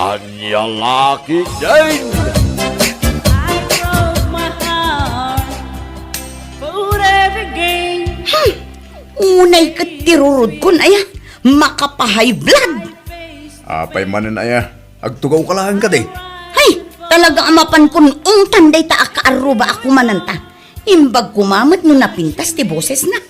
kanyang laki din. I broke my heart for every game. Unay katirurod kun aya, makapahay blood. Apay manin aya, agtugaw ka lang ka di. Hay, talaga amapan kun tanday ta akaaruba ako mananta. Imbag kumamot no napintas ti boses na.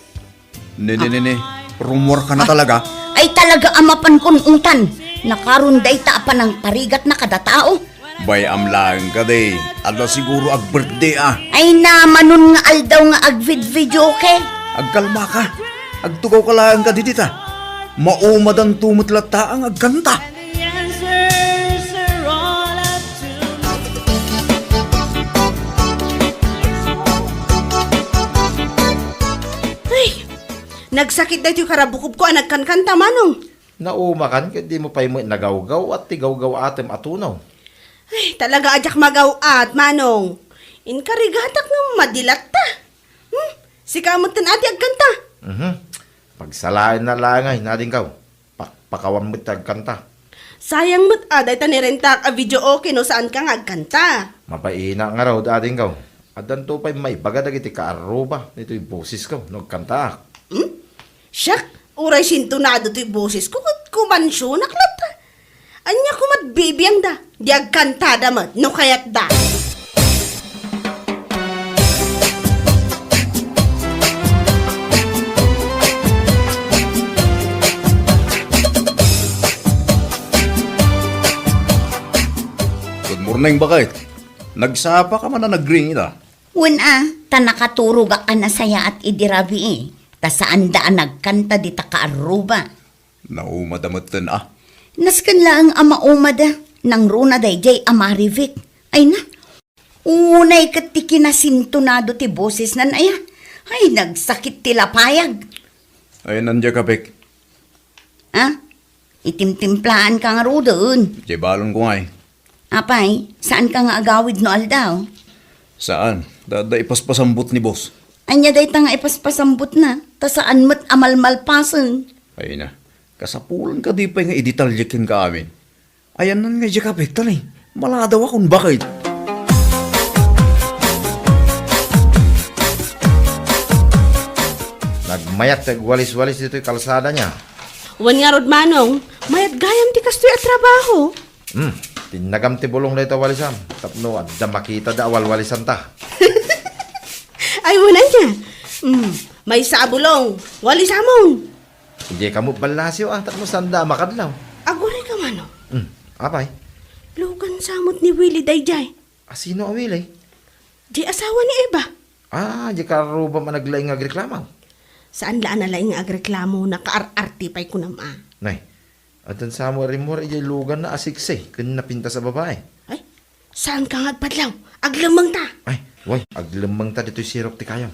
Nene, rumor ka na talaga. Ay talaga amapan kun tan. Nakarunday ta pa ng parigat na kada tao. Bayam lang ka di. Ada siguro ag birthday ah. Ay naman nun nga aldaw nga agvid-video ke. Agkalma ka. Agtugaw ka lang ka di tita. Maumad ang tumutlat ang agkanta. The answers are all up to Ay, nagsakit na ito yung karabukob ko, nagkankanta manong. Naumakan, kaya di mo pa yung nagawgaw at tigawgaw atem atunaw. Ay, talaga adyak magaw at manong. Inkarigatak ng madilat ta. Si kamot tan ati agkanta. Pagsalain na langay natin kaw. Pakpakawan mo tagkanta. Sayang mo't aday ta nirentak a video okay no saan ka nga agkanta. Mapaina nga raw dating kaw. Adan to pa'y may bagadag iti kaaruba. Ito yung boses kaw, nagkanta. Siyak, uray sintunado to yung boses ko. Kumansyo, naklata. Anya kumat bibiyang da. Di agkantada mo, no kayat da. Good morning, bakit? Nagsapa ka man na nag-ring ita. Una, ta nakaturog ka na saya at idirabi eh. Ta saan daan nagkanta di ta kaaruba. Naumadamatan ah. Naskan lang ang maumada nang runa dayjay amarivik. Ay na, unay katiki na sintunado ti boses nan aya. Ay, nagsakit ti lapayag. Ay, nandiya ka, Pek. Ha? Itimtimplaan ka nga ro doon. Jebalon ko nga eh. Apay, saan ka nga agawid no aldaw? Saan? Dada ipaspasambot ni boss. Anya day ta nga ipaspasambot na. Ta saan mo't amalmalpasan. Ay na. Kasapulan ka di pa nga iditalyakin ka amin. Ayan nan nga dya ka, Pek, talay. Maladaw akong bakit. Nagmayat walis-walis dito yung kalsada niya. Wan nga rod manong, mayat gayam ti kastoy at trabaho. Tinagam ti bulong na ito walisam. Tapno at da makita da awal-walisan ta. Ay, wala niya. May sabulong, wali samong. Hindi ka mo balasyo ah. Tapno sanda makadlaw. Agoray ka manong. Apay? Lugan samot ni Willie Dayjay. Asino awil eh? Di asawa ni Eva. Di ka ruba managlaing agreklamaw. Saan laan na laing agreklamo na kaar-arti pa'y kunama? Nay, atan sa mo rin mo rin lugan na asikse. Kung napinta sa babae. Ay, saan ka nga agpadlaw? Aglamang ta. Ay, way, aglamang ta dito'y sirok ti kayaw.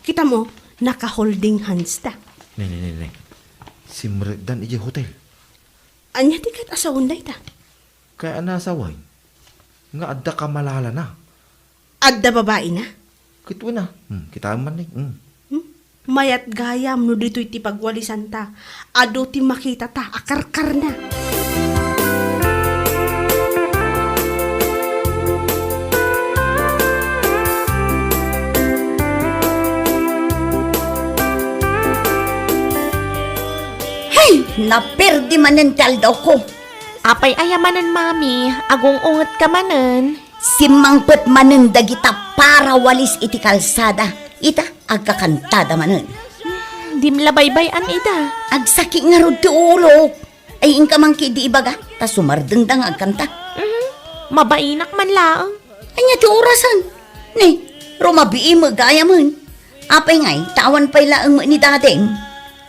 Kita mo, naka-holding hands ta. Nay. Si Mregdan iji hotel. Anya ti kat asawon day ta. Kaya nasaway. Nga adda ka malala na. Adda babae na. Kitwa na. Kita man eh. Mayat gayam no dito'y ti pagwalisan ta. Ado ti makita ta, akarkar na. Hey, naperdi manen daw ko. Apay ayamanan, mami. Agong unget ka manen. Simangpet manen dagita para walis iti kalsada. Ita, agkakantada manen. Dimlabaybay-an ida. Agsaki nga rod ti ulo. Ay inkamangki di ibaga, ta sumardengdang agkanta. Mabainak man laang. Anya ti orasan. Ni, rumabii mo gaya man. Apay ngay, tawan pa'y laang mo ni dating.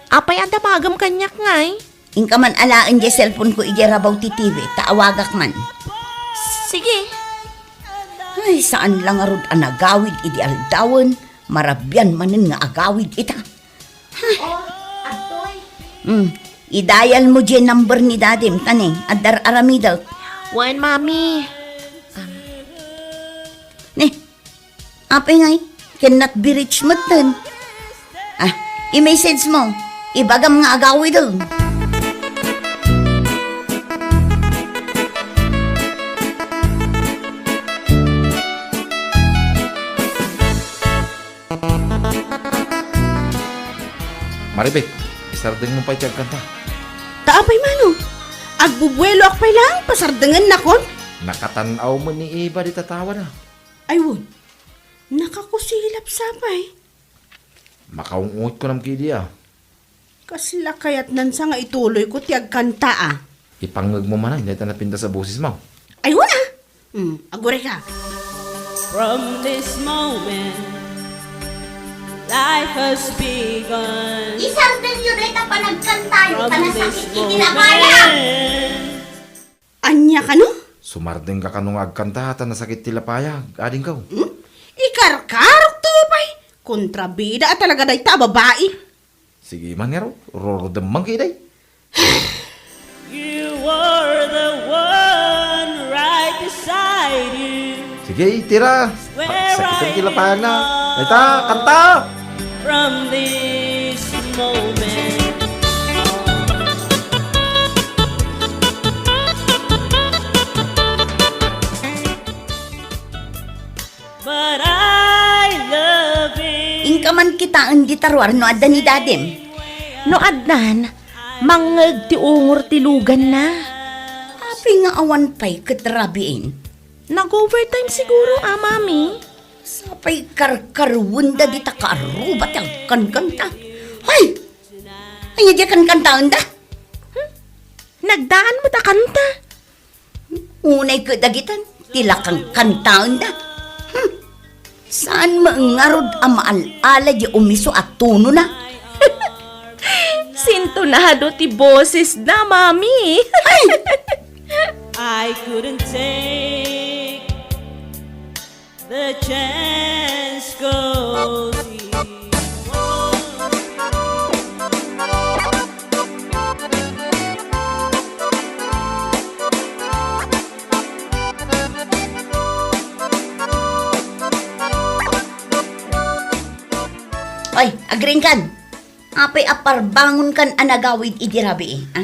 Apay anda magam kanyak ngay. Inka man alaan di cellphone ko ijarabaw ti TV, taawagak man. Sige. Ay, saan lang arod ang agawid idi aldawan, marabyan manin nga agawid ita. Idayal mo dyan number ni dadim, tani, adar aramidal. Wan, mami. Ni, apay ngay, cannot be reached mo tan. I-message mo, ibagam nga agawid doon. Maribek, isardeng mo pa iti agkanta. Taapay manong. Agbubuelo akpay lang, pasardangan na kon. Nakatanaw mo ni Eva di tatawa na. Ayun, nakakusilap sapay. Makaungot ko ng kidiya. Kasla kayat nan sa nga ituloy ko ti agkanta ah. Ipangag mo man hindi na napinda sa boses mo. Ayun ah. Agure ka. From this moment, life has begun. Isang din yun ay panagkantayo From ka na this sakit itinapayag. moment, Anya ka no? Sumardeng ka kanong agkanta at nasakit tilapayag. Ading ka. Ikarkarok to pay. Kontrabida at talaga day ta babae. Sige man nga ro. Rorodamang kiday. you were the one right beside you. Sige, tira. Sakitan tilapayag na. Ita, kanta! From this moment but I love it. Ingka man kita ang gitarwar no adda ni dadim. No adnan, mangeg ti ungor ti lugan na. Api nga awan pa'y katrabiin. Nag-overtime siguro, mami. Sapay karkarwunda di ta kaarubat ang kankanta. Hay! Ay, di kankantaon da. Nagdaan mo ta kanta. Unay kadagitan, tila kang kantaon da. Saan maangarod ang maalala di umiso at tuno na? Sintonado ti boses na, mami. I couldn't take the chance go see. Ay, agring kan. Apay apar bangon kan anagawid idirabi eh. Ha?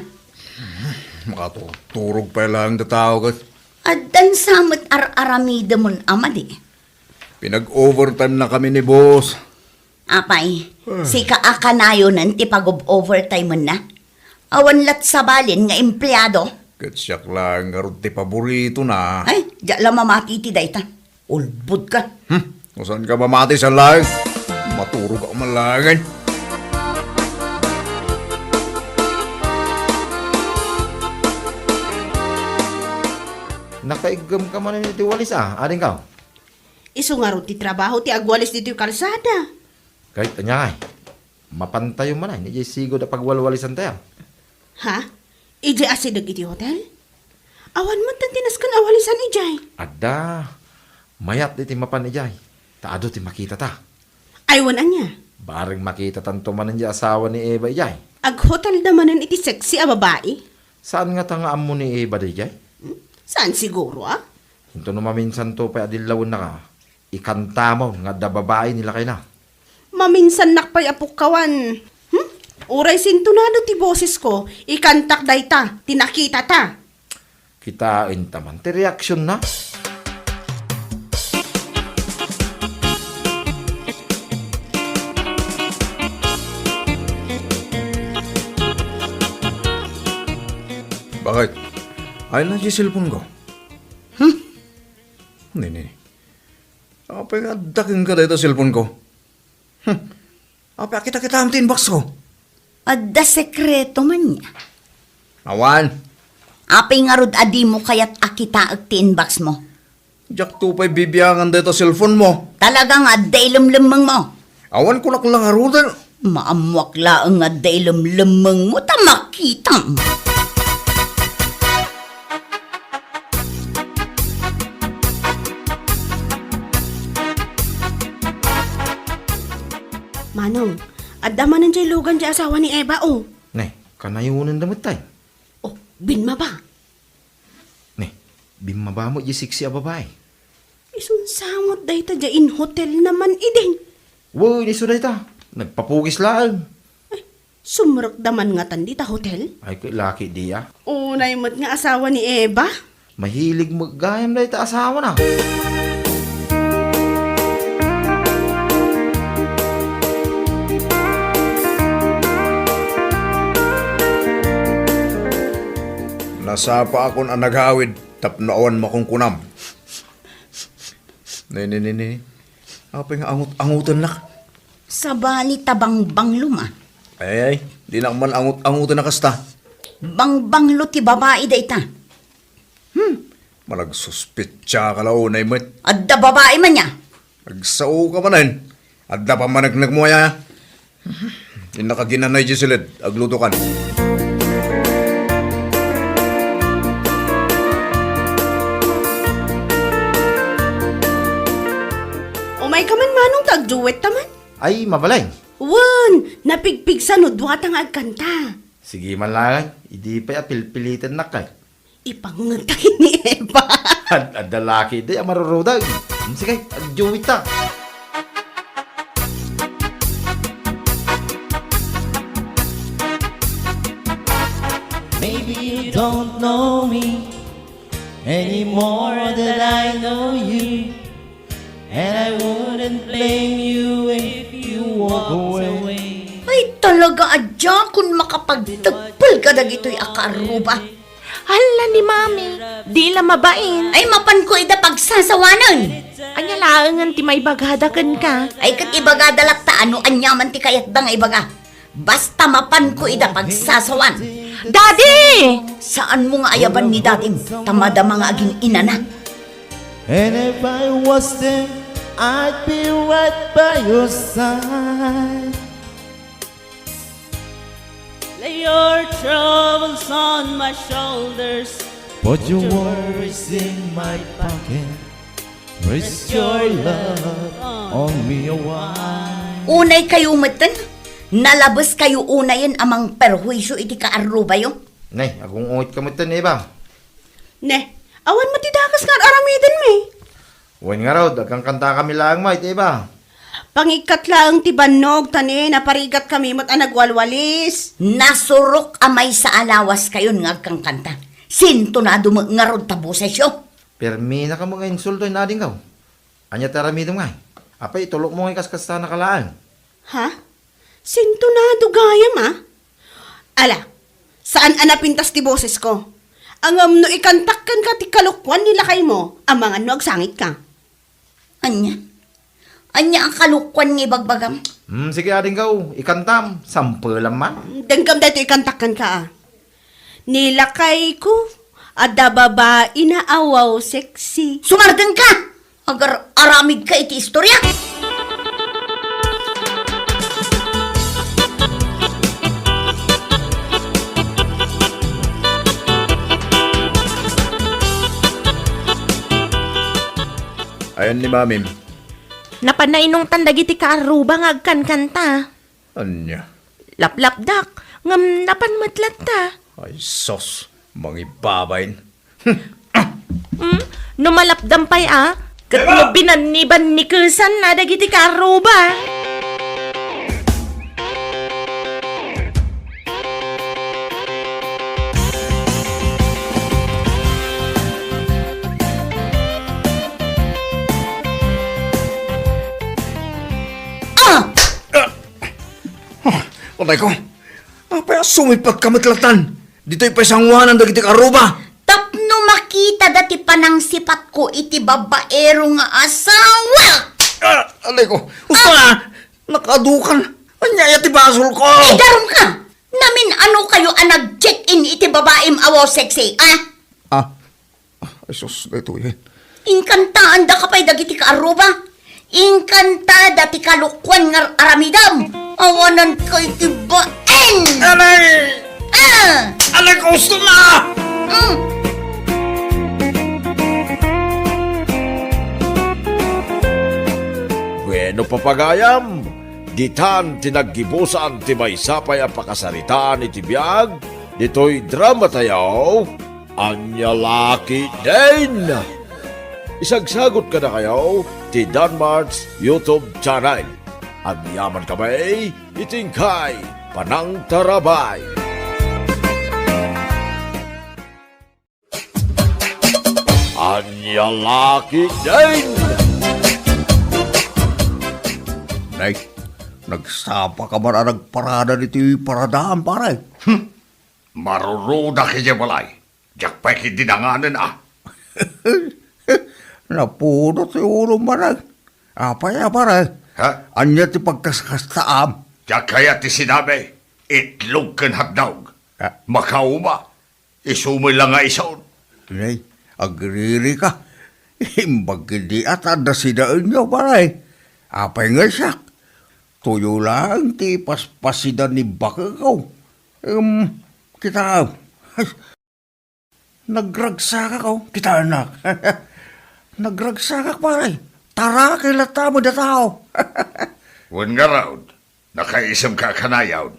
Makaturog pa lang na tao ka. Adan samot ar-aramida mon amadi. Pinag-overtime na kami ni boss. Apay, si kaakanayo nan ti pag-overtime mo na. Awan lat sabalin nga empleyado. Katsyak lang nga ron ti paborito na. Ay, di alam mamati ti dayta. Ulbud ka. Kung saan ka mamati sa lang? Maturog ako malangan. Nakaigam ka man ni Tiwalis Ading ka. Iso nga ro ti trabaho ti agwalis dito yung kalsada. Kahit anya ay. Mapantayo man ay. Hindi sigo na pagwalwalisan tayo. Ha? Ijay asidag iti hotel? Awan mo tantinas kan awalisan ijay. Ada. Mayat iti mapan ijay. Taado ti makita ta. Aywan anya. Baring makita tanto man ang asawa ni Eva ijay. Ag hotel damanan iti sexy a babae. Saan nga tangaan mo ni Eva di ijay? Saan siguro ah? Hinto no maminsan to pa adilawon na ka. Ikanta mo nga da babae nila kay na. Maminsan nakpay apukkawan. Uray sintunado ti boses ko. Ikantak day ta. Tinakita ta. Kitain taman. Ti reaksyon na. Bakit? Ay na yung cellphone ko. Hindi. Apa nga daking ka dito cellphone ko? Apa kita ang tinbox ko? Adda sekreto man niya. Awan. Apay nga rod adi mo kaya't akita ag tinbox mo. Jak tupay bibiyangan dito cellphone mo. Talagang adday lumlumang mo. Awan ko lang arudan. Maamwak laang adday lumlumang mo ta makita mo. Manong, adama nan jay lugan jay asawa ni Eva oh. Ne, kanayunan damit tay. Oh, binma ba? Ne, bimaba mo yung siksi a babae. Isun samot day ta jay in hotel naman ideng. Woy, ni suday ta. Nagpapugis lang. Sumrok daman nga tan di ta hotel. Ay, kay laki diya. Unay mat nga asawa ni Eva. Mahilig maggayam na ita asawa na. Nasapa akon ang naghawid, tapnaon makong kunam. Ni. Apay nga angutan nak. Sa bali tabang-banglo ma. Ay, di na man angutan na kasta. Bang-banglo ti babae da ita. Malagsuspitsa ka launay mo. Adda babae man niya. Nagsao ka manan. Adda pa managnag mo ya. Di nakaginanay di silid. Agluto kan. Umay ka man manong tagduwet taman. Ay, mabalay. Wan, napigpig sa nudwat ang agkanta. Sige man lang, hindi pa apilpilitan na kay. Ipangutay ni Eva. At dalaki di, amarurudag. Sige, agjuwit ta. Maybe you don't know me any more than I know you, and I wouldn't blame you if you walked away. Ay talaga adya kung makapagtagpal ka na gito'y akaruba. Hala ni Mami, di la mabain. Ay mapan ko ida pagsasawanan. Anya laangan ti may bagadakan ka. Ay kat ibaga dalak ta ano anyaman ti kayat da nga ibaga. Basta mapan ko ida pagsasawan. Daddy! Saan mo nga ayaban ni dating tamada mga aging ina na? And if I was there, I'd be right by your side. Lay your troubles on my shoulders, put your worries in my pocket. Rest your love on me a while. Unay kayo matan, nalabas kayo unayin amang perhuisyo iti kaaruba yung. Nay, akong ungit ka mo ito, Eva. Ne, awan matidakas nga aramidin me. Uwan nga raw, dagang kanta kami lang mo, Eva. Pangikat lang ti banog tani, naparigat kami mo't nagwalwalis. Nasurok amay sa alawas kayo nga kang kanta. Sintonado mo nga ron taboses yo. Permi na ka mga insulto na din ka. Anya taramidom nga. Apay, tulok mo nga kaskasta na kalaan. Ha? Sintonado gayam ah? Ala, saan anapintas ti boses ko? Ang no ikantakkan ka ti kalukwan nila kay mo, ang mga no agsangit ka. Anya ang kalukwan ni bagbagam. Sige ading ka, ikantam. Sample man. Danggam dito ikantakkan ka ah. Nilakay ko, ada babae na awaw sexy. Sumardan ka! Agar aramid ka iti istorya. Ayan ni Mamim. Napanainong tandagiti kaaruba nga agkan kanta. Anya. Laplapdak, ngam napan matlat ta. Ay sos. Mangibabayin. No malapdampay kat no binaniban ni Kusan na dagiti kaaruba. Patay ko. Apay sumipag kamatlatan. Dito'y pasangwanan dagiti karuba. Tapno makita dati panang sipat ko iti babaero nga asawa. Alay ko. Usta nakadukan. Anya ti basol ko. Daron ka! Namin ano kayo ang nag-check-in iti babaem awaw sexy, Ay sus. Ito yan. Inkantaan da kapay dagiti kaaruba. Inkantada ti kalukwan nga aramidam. Awanan kay ti baen. Alay! Alay ko. Gusto na! Bueno papagayam, ditan tinaggibusan ti may sapay ang pakasaritaan iti biyag, dito'y drama tayaw, anya laki din. Isagsagot ka na kayo ti Danmar's YouTube channel. Agyaman kamay, itingkay, panang tarabay. Anya laki din. Nay, nagsapa ka ba na nagparada dito yung paradaan, pare? Maruruda kaya balay. Jak pa'y kidinanganan Napudot si ulo marag. Apay parang. Ha? Anya ti pagkaskastaam. Jak kaya ti sinabi, itlog kan hagdaw. Ah. Makauma, isumay lang nga isaon. Nay, agriri ka. Imbag hindi at ada sidaan niyo parang. Apay nga siya. Tuyo lang ti paspasidan ni Bakagaw. Kita, nagragsak ako, kita anak. Nagragsak ako pare. Tara, kilata mo na tao. Wan nga raw, nakaisam ka kanayaw.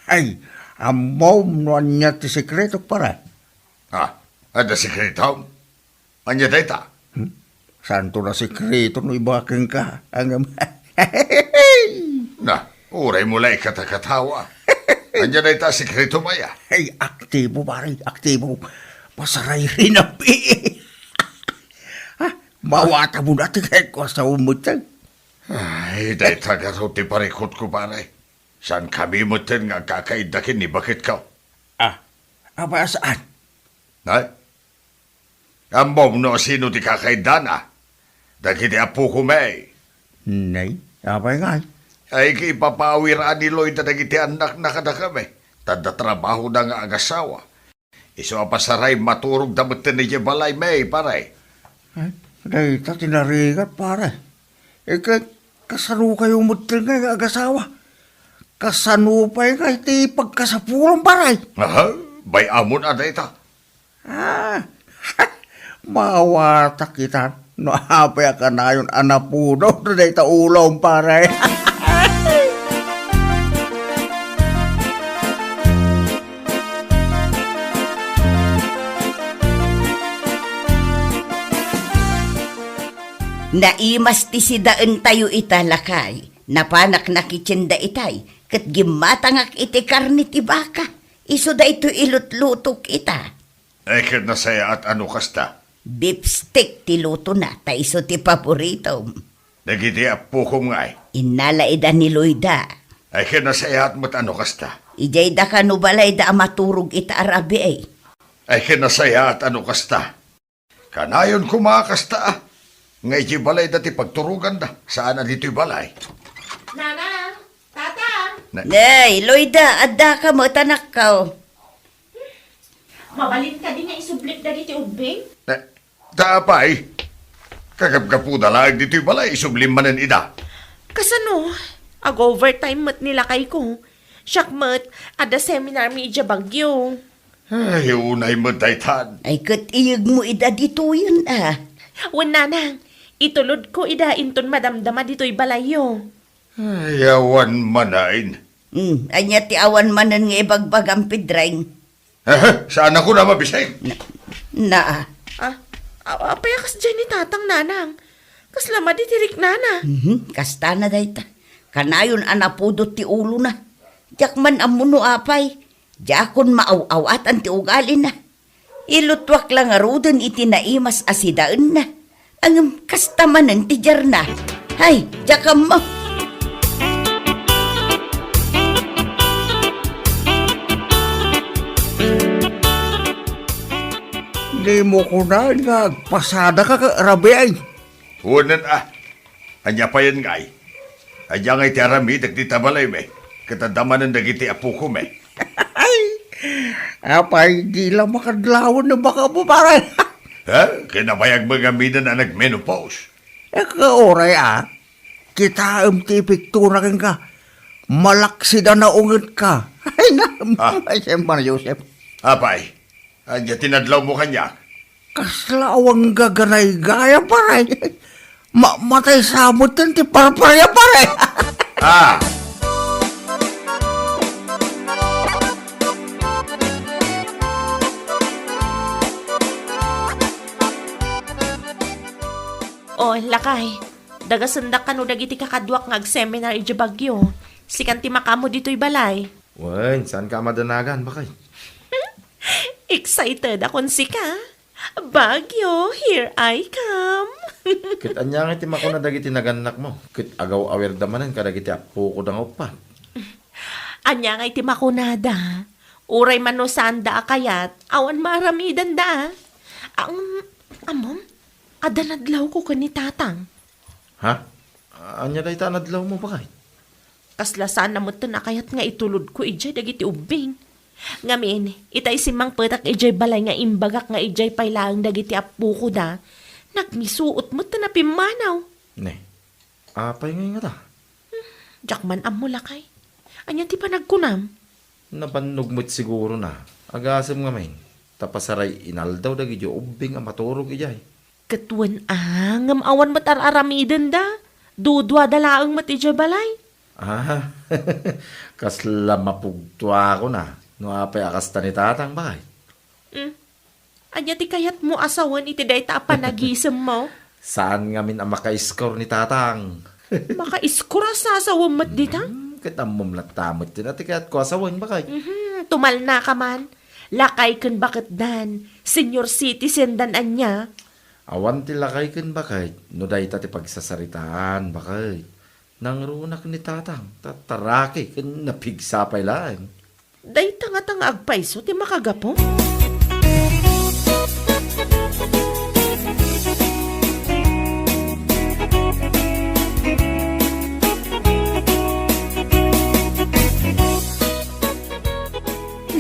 Ay, amaw mo niya ti sekreto pare. Ha? Ada sekretaw? Anya data? Santo na sekreto no ibaking ka. Ang Na, uray mo lang katakatawa. Anya data sekreto maya? Ay, aktibo pare, aktibo. Pasaray rin ang Mawata mo natin kahit ko sa umutan. Ay, data ka raw ti parikot ko pare. Saan kami mo tin nga kakaidakin ni bakit ka? Aba saan? Ay? Ambaw no sino ti kakaidana? Dagiti apo ko may. Nay, abay nga. Ay kipapawiraan ni Lloyd na dagiti anak na kada kami. Tanda trabaho na nga ang asawa. Iso apasaray maturog damutin ni Balay may pare. Ay, dahita tinarigat pare. Kasano kayo mutil nga agasawa? Kasano pa yung kahit pagkasapulang pare? Aha, bay amon adayta. Mawata kita. No, apay ka na yun anapuno. Dahita ulong pare. Naimas ti sidaan tayo italakay. Napanak na kitsinda itay. Kat gimatangak iti karni ti baka. Iso da ito ilutlutok ita. Ay kad na saya at ano kasta. Beef stick ti luto na. Ta iso ti paborito. Dagiti apo ko ngay. Inalaida ni Loida. Ay kad na saya at mat ano kasta. Ijay da kanubalay da maturog ita arabi ay. Ay kad na saya at ano kasta. Kanayon kumakasta Ngay balay dati pagturugan da. Saan na dito'y balay? Nana, tata. Nay, Loida, adda ka mo, tanak ka. Mabalin ka din nga isublik dagiti ubing. Tapay. Kagapgapu na lang dito'y balay. Sublimanan ida. Kasano? Ag-overtime mat nila kay ko. Siyak mat, ada seminar mi ija bagyo. Ay, unay mo daytan. Ay, kat iyag mo ida dito yun Wan nanang, itulod ko ida inton madamdama dito'y balayo. Ay, awan manain. Anya ti awan manan nga ibagbag ang pidrang. Saan ako na mabisay? Na. Payakas dyan ni tatang nanang. Kaslama di tirik nana. Kasta na dayta. Kanayon anapudot ti ulo na. Diyak man amuno apay. Diyakon maaw-awat ang ti ugali na. Ilutwak lang arudan iti naimas asidaan na. Ang kastamanan ti jar na. Hay, diyakam mo. Hindi mo ko na nagpasada ka rabi ay. Unan Anya pa yan ngay. Anya ngay tiarami dagdita balay me. Katadamanan dagiti apo ko me. Apay, di lang makadlawan na baka mo pare. Kinabayag mga minan na nag-menopause. Kaoray kita ti piktura ka. Malaksi na naungat ka. Ay na, ay siyempre Joseph. Apay, anya tinadlaw mo kanya. Kaslawang gaganay gaya pare. Matay samot yan ti parparya pare. O, lakay. Dagasandak ka no dagiti kakadwak nga seminar ija bagyo. Sikan ti makamo dito'y balay. Wen, saan ka madanagan? Bakay? Excited akon sika. Bagyo, here I come. Kit anya nga itim ako na dagiti naganak mo. Kit agaw awer damanan ka dagiti apo ko dangaw pa. Anya nga iti makunada. Uray man no sanda akayat, awan maramidan da. Amom, adanadlaw ko ka ni tatang. Ha? Anya day tanadlaw mo bakay? Kaslasan na mo kayat nga itulod ko ijay dagiti ubing. Ngamin, itay simang petak ijay balay nga imbagak nga ijay pailaang dagiti apu ko da. Nagmisuot mo na pimanaw. Ne, apay ngayon nga ta. Jakman am mo lakay. Anya ti pa nagkunam? Nabannog mo't siguro na. Agasam nga main. Tapasaray inaldaw dagi jo ubing ang maturog ijay. Katuan ngam awan matar-aramiden da. Dudwa dalaang matijay balay. Ah, kasla mapugtwa ko na. No apay akasta ni tatang bakay. Anya ti kayat mo asawan iti day ta panagisem mo. Saan nga min ang maka-score ni tatang? Maka-iskura sa asawam mat dita. Kitamom latamot din at ikat ko asawan bakay. Tumal na ka man. Lakay kan bakit dan. Senior citizen dan anya. Awan ti lakay ken bakay. No day ti pagsasaritaan bakay. Nang runak ni tatang. Tataraki ken napigsapay lang. Day tanga-tanga agpaiso ti makagapo.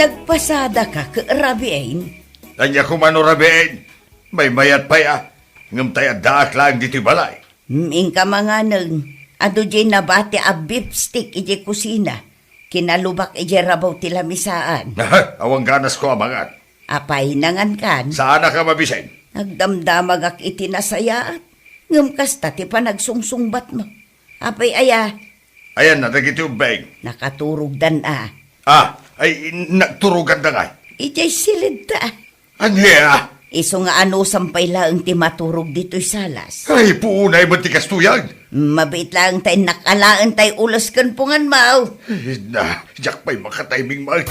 Nagpasada ka, rabiain. Anya ko manurabein. May mayat pa ya. Ngam tayo daak lang dito balay. Ming ka mga nang, ado jay nabati a beef stick ije kusina. Kinalubak ije rabaw tila misaan. Awang ganas ko amangat. Apay nangan kan. Saan na ka mabisen? Nagdamdamag ak iti nasayaat. Ngam kasta ti pa nagsungsungbat mo. Apay aya, Ayan na, dagiti ubeng. nakaturog dan Ay, nagturugan na nga. Ijay silid ta. Anya? Iso nga ano sampay laang ti maturog dito'y salas. Ay, puunay mo tikas tuyag. Mabait lang tay nakalaan tay ulas kan pungan mau. Na, jak pa'y makatiming mal.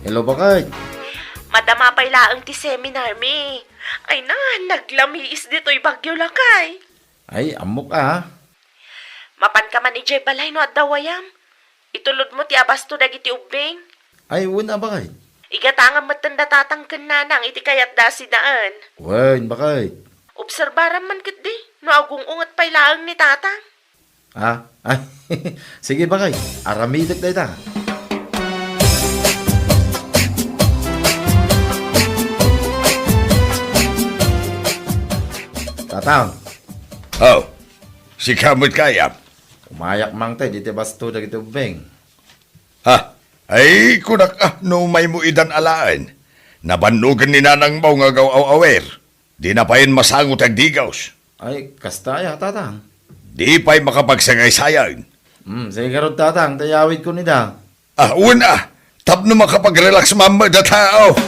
Hello bakay. Madama pa'y laang ti seminar mi. Ay na, naglamiis dito'y bagyo lakay. Ay, amok ah. Mapan ka man ijay balay no at dawayam. Itulod mo ti abasto dagiti ubing. Ay, wala bakay. Igatangan matanda tatangken nanang iti kayat da si daan. Wen bakay. Obserbaran man kit di. No agong ungat pa'y laang ni tatang. Ay, sige bakay. Aramidak na ita. Tatang, Oh, si kamot kayam. umayak mang tay, dito basto na kita ubeng. Ay, kunak no may mo idan alaan. Nabanugan ni nanang mo nga gaw-awer. Di na payin masangot ang digaws. Ay, kastaya, tatang. Di pa'y makapagsangay sayang. Sige karot tatang, tayawid ko nida. Una, tapno makapag-relax mama da tao.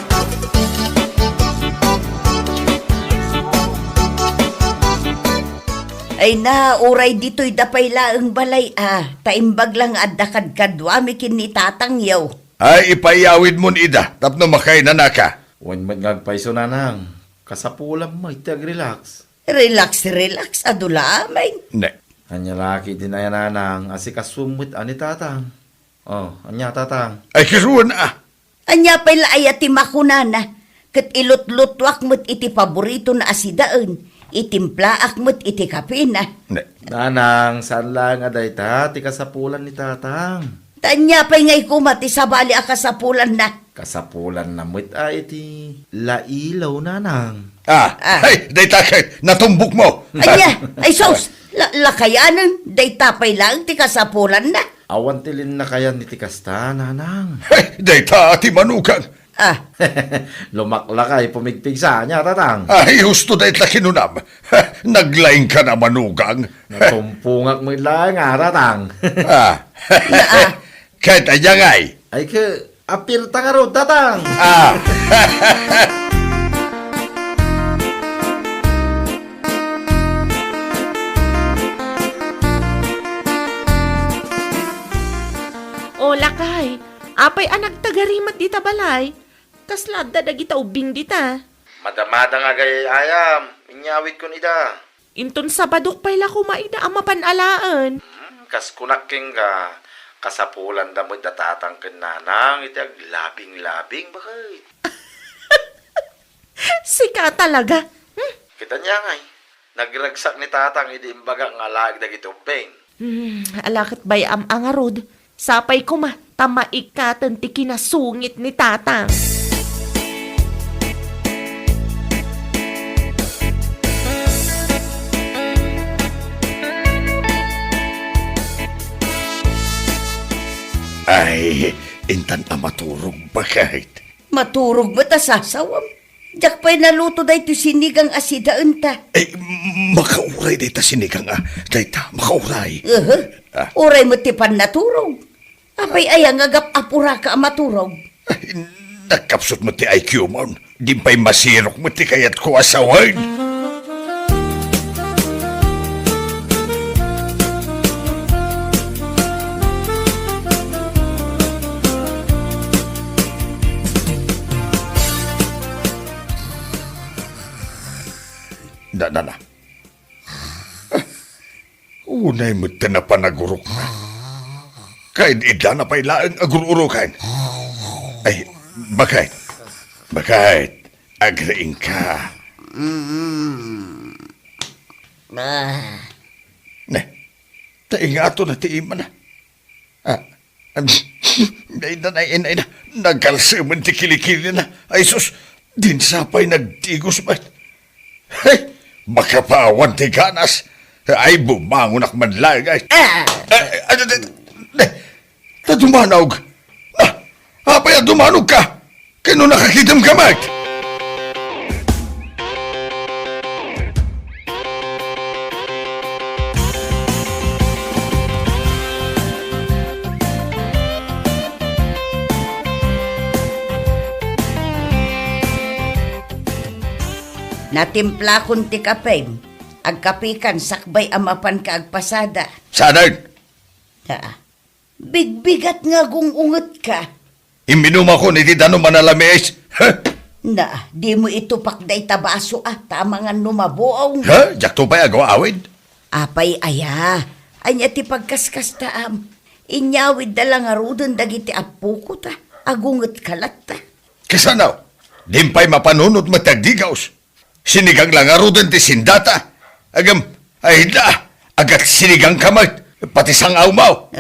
Ay na, uray dito'y dapay laang balay Taimbag lang adakad kadwami kin ni tatang yaw. Ay, ipayawid mo ida, tapno makay na naka. Wan man ngagpaiso nanang. Kasapulam mo, itag relax. Relax, adula amay. Ne. Anya laki din na yan nanang, asi kasumut ani tatang. Oh, anya tatang. Ay, kiruan Anya pa'y laayati makunana. Kat ilot-lutwak mo't iti paborito na asidaan. Itimplaak mo't iti kapina. Ne. Nanang, saan lang aday ta, ti kasapulan ni tatang. Tanya pa'y ngay kumati sa bali akasapulan na. Kasapulan na mo't iti lailaw nanang. Ay, dayta kay, natumbok mo. Anya, ay sos, lakayanan, day tapay lang ti kasapulan na. Awan tilin na kaya ni tikasta, nanang. Ay, dayta ati manukan. Lumaklakay, pumigpig sa niya, tatang. Ay, husto dayt la kinunam. Naglaing ka na manugang. Natumpungak mo lang nga, tatang. Kahit ayangay. Ay ke, apir tangaro, tatang. O lakay, apay anak tagarimat dita balay. Kaslada dagita ubing dita. Madamada nga gay ayam. Inyawit ko nida. Inton Sabadok payla ko maida ang mapanalaan. Kas kunaking ka. Kasapulan da mo datatang kananang. Iti ag labing-labing. Bakit? Sika talaga. Kita niya nga nagragsak ni tatang idi imbaga nga lag dagiti ubing. Alakit bay am angarod. Sapay ko ma, tamaikatan ti kinasungit ni tatang. Ay, intan na maturog bakit? Maturog ba ta sasawam? Diyak pa'y naluto da ito sinigang asidaan ta. Ay, makauray dita sinigang dita, makauray. Uray mo tipan naturog. Apay ayang agap apura ka maturog. Ay, nakapsot mo ti IQ mo. Di pa'y masirok mo ti kayat ko asawan. Na. Unay mo na panagurok na. Kahit ida na pa'y laang agururukan. Ay, bakit? Bakit? Agraing ka. Ne, taingato na tiiman na. Inay na. Nagkalsaman ti kilikili na. Ay sus, dinsapay nagtigos ba? Hey, makapawan ti ganas. Ay, bumangon man lang. Ay, dumanog. Apay, dumanog ka. Kano nakakitam ka, Mike? Natimpla kun ti kapem. Agkapikan sakbay amapan ka agpasada. Sanay, Bigbigat nga gungungot ka. iminuma ko ni Tidano manalamis. Ha? Na, di mo itupak day tabaso tama nga numabuong. Ha? Jakto pa'y agawawid? Apay aya, anya ti pagkaskas taam. Inyawid da lang arudon dagiti apuko ta. Agungot kalat ta. Kasanaw, dimpay mapanunot matagdigaws. Sinigang lang arudan ti sindata. Agam, ay da, agat sinigang kamay, pati sangaw mo.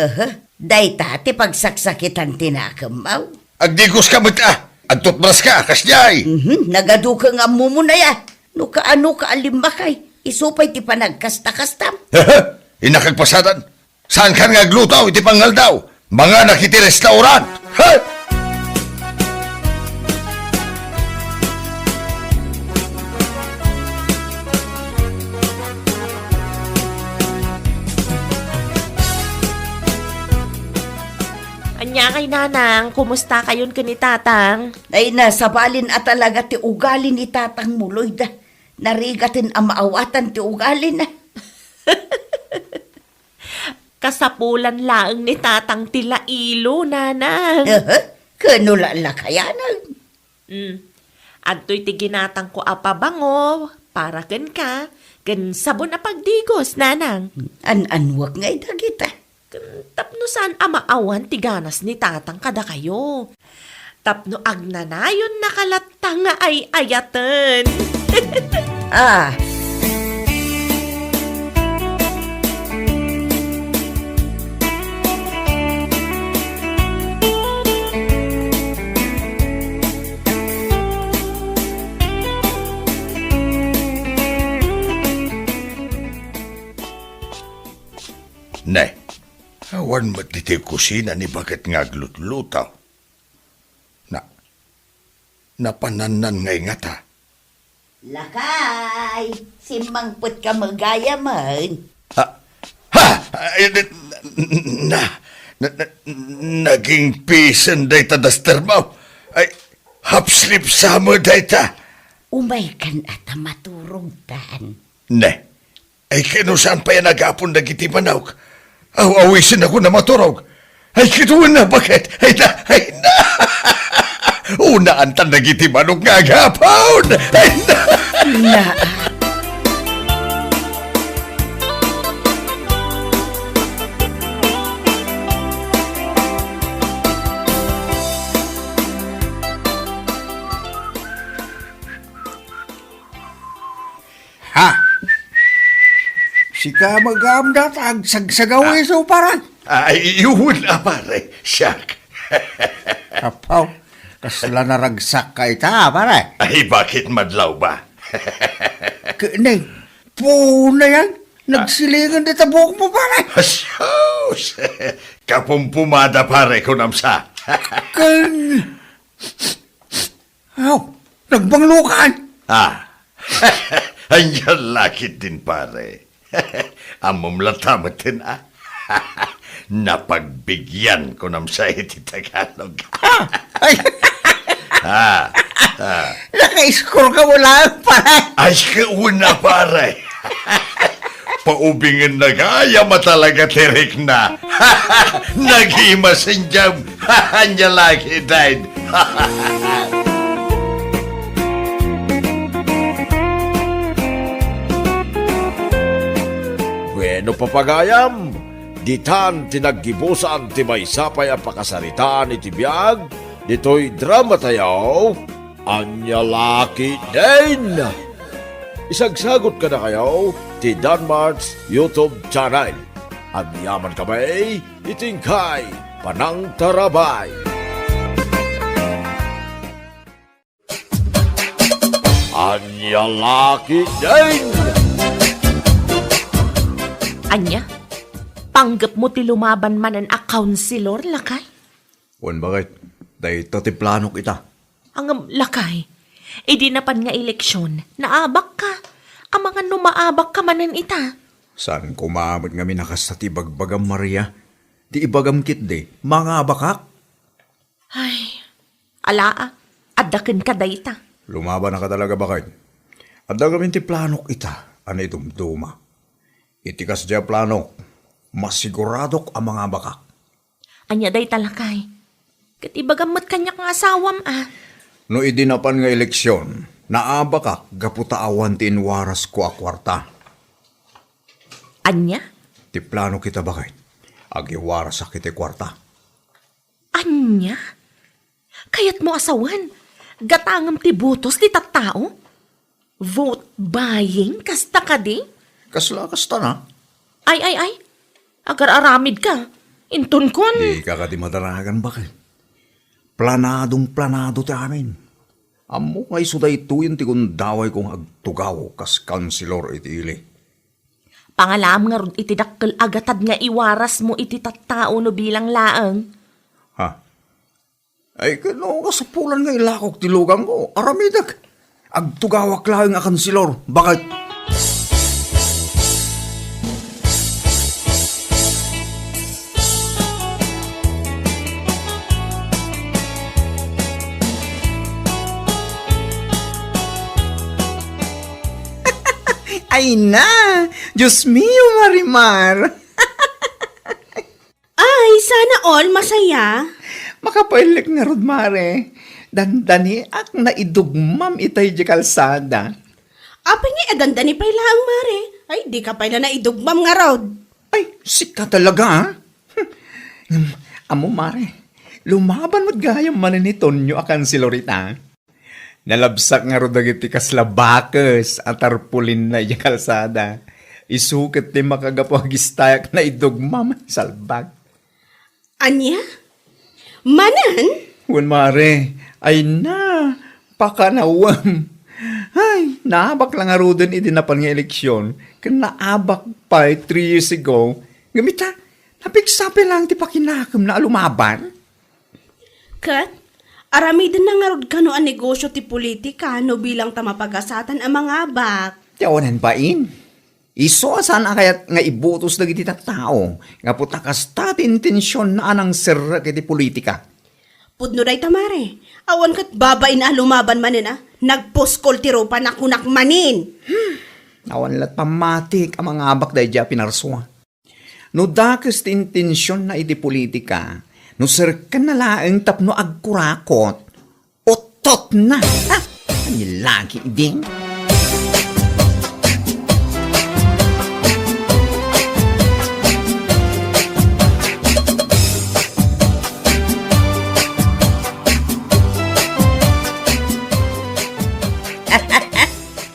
Day ti pagsaksakitan tinakamaw. Agdigos ka mo agtutbras ka, kasyay. Nagaduka nga mumunaya. No kaano ka alimakay. Isupay ti panagkasta-kastam. Inakagpasadan. Saan ka nga glutaw, iti pangal daw? Mga nakiti restaurant. Ha? Anya kay nanang, kumusta kayon ka ni tatang? Ay nasabalin talaga ti ugali ni tatang muloy da. Narigatin ang maawatan ti ugali na. Kasapulan laang ni tatang tila ilo, nanang. Kanula lakayanan. Adto'y tiginatang ko apabango, para ken ka, ken sabon a pagdigos, nanang. Anwag nga idagita. Tapno saan amaawan tiganas ni tatang kada kayo. Tapno agnanayon nakalatta nga ay ayatan. Nay, awan matiti kusina ni bakit nga glutlutaw. Napananan ngay nga ta. Lakay, simangput ka magaya man. Naging pisan day ta dastermaw. Ay, hapslip sa mo day ta. Umay kan ata maturog tan. Ne, ay kano saan pa yan nag-apon nagiti manawag? Awisin ako na maturog. Ay, kituwan na, bakit? Ay na! Unaan tan nagiti manok nga gapon. Na, Ha? Sika magamdat ag sagsagawi so parang. Ay, yun na pare. Siyak. Apaw, kasla naragsak ka ita, pare. Ay, bakit madlaw ba? Kinay, puna yan. Nagsilingan dito buhok mo, pare. Asos! Kapumpumada pare ko namsa. Kan... Aw, nagbanglukan. Anyan lakit din pare. Amom latamatin Napagbigyan ko namsa iti Tagalog. Ay, naka-score ka wala, pare. Ay, kauna pare. Paubingin na gaya matalaga tirik na. Nag-imasin jam. Anya lagi died. Bueno papagayam, ditan tinaggibusan ti may sapay ang pakasaritaan iti biyag, dito'y drama tayaw, anya laki din. Isagsagot ka na kayo, ti Danmarks YouTube channel. Agyaman kamay, itingkay, panang tarabay. Anya laki din. Anya, panggap mo ti lumaban man ang counselor, lakay? Wan bakit? Dahil ti plano kita. Ang lakay, idinapan nga eleksyon, naabak ka. Ang mga numaabak ka manan ita. Saan kumamit nga minakas sa tibagbagam Maria? Di ibagam kit de, mga bakak. Ay, alaa, adakin ka dayta. Lumaban na ka talaga bakit? At dagamin ti planok ita, anay dumduma. Itikas diya planok, masiguradok ang mga bakak. Anya day talakay. Kat ibagamot kanya kang asawam No idinapan nga eleksyon, naabakak gaputaawan ti inwaras ko a kwarta. Anya? Ti plano kita bakit? Agiwaras sa kiti kwarta. Anya? Kayat mo asawan, gatangam ti butos ti tattao? Vote buying kasta ka di? Kasla na. Ay. Agar aramid ka. Intun kon. Di ka di madaragan bakit? Planado ti amin. Amo nga isuday tuyin ti kundaway kong agtugaw kas kansilor iti ili. Pangalam nga rod iti dakkel agatad nga iwaras mo iti tattao no bilang laeng. Ha? Ay kano kasapulan nga ilakok ti lugang ko. Aramidak. Agtugawak lang nga kansilor. Bakit? Ay na! Diyos mio, Marimar! Ay, sana all masaya. Makapailik nga rod, Mare. Dandani ak na idugmam itay di kalsada. Apa nga adanda ni pailaang mare. Ay, di ka paila na idugmam nga rod. Ay, sika talaga, ha? Amo, Mare, lumaban mo't gayang maniniton nyo akan si Lorita. Nalabsak nga rod agiti kaslabakes at tarpulin na iya kalsada. Isukit ni makagapagistayak na idugmam salbag. Anya? Manan? Wan, Mare, ay na, pakanawam. Ay, naabak lang nga rodon idinapan nga eleksyon. Kan naabak pa 3 years ago. Gamita, napiksapi lang ti pakinakam na lumaban. Kat, aramidin na nga rod ka no ang negosyo ti politika no bilang tamapagasatan ang mga abak. Tiyawanan pa in. Iso sana kayat nga ibutos na giti tao. Nga putakas tati intensyon na anang sirra kiti politika. Pudno day tamare. Awan kat babain na lumaban manin Nagposkol ti ropa na kunak manin. Awan lat pamatik ang mga abak dahi dya pinarswa. No dakas ti intensyon na iti politika, no sirkan na laeng tapno agkurakot, tot na. Ha? Ang lagi ding.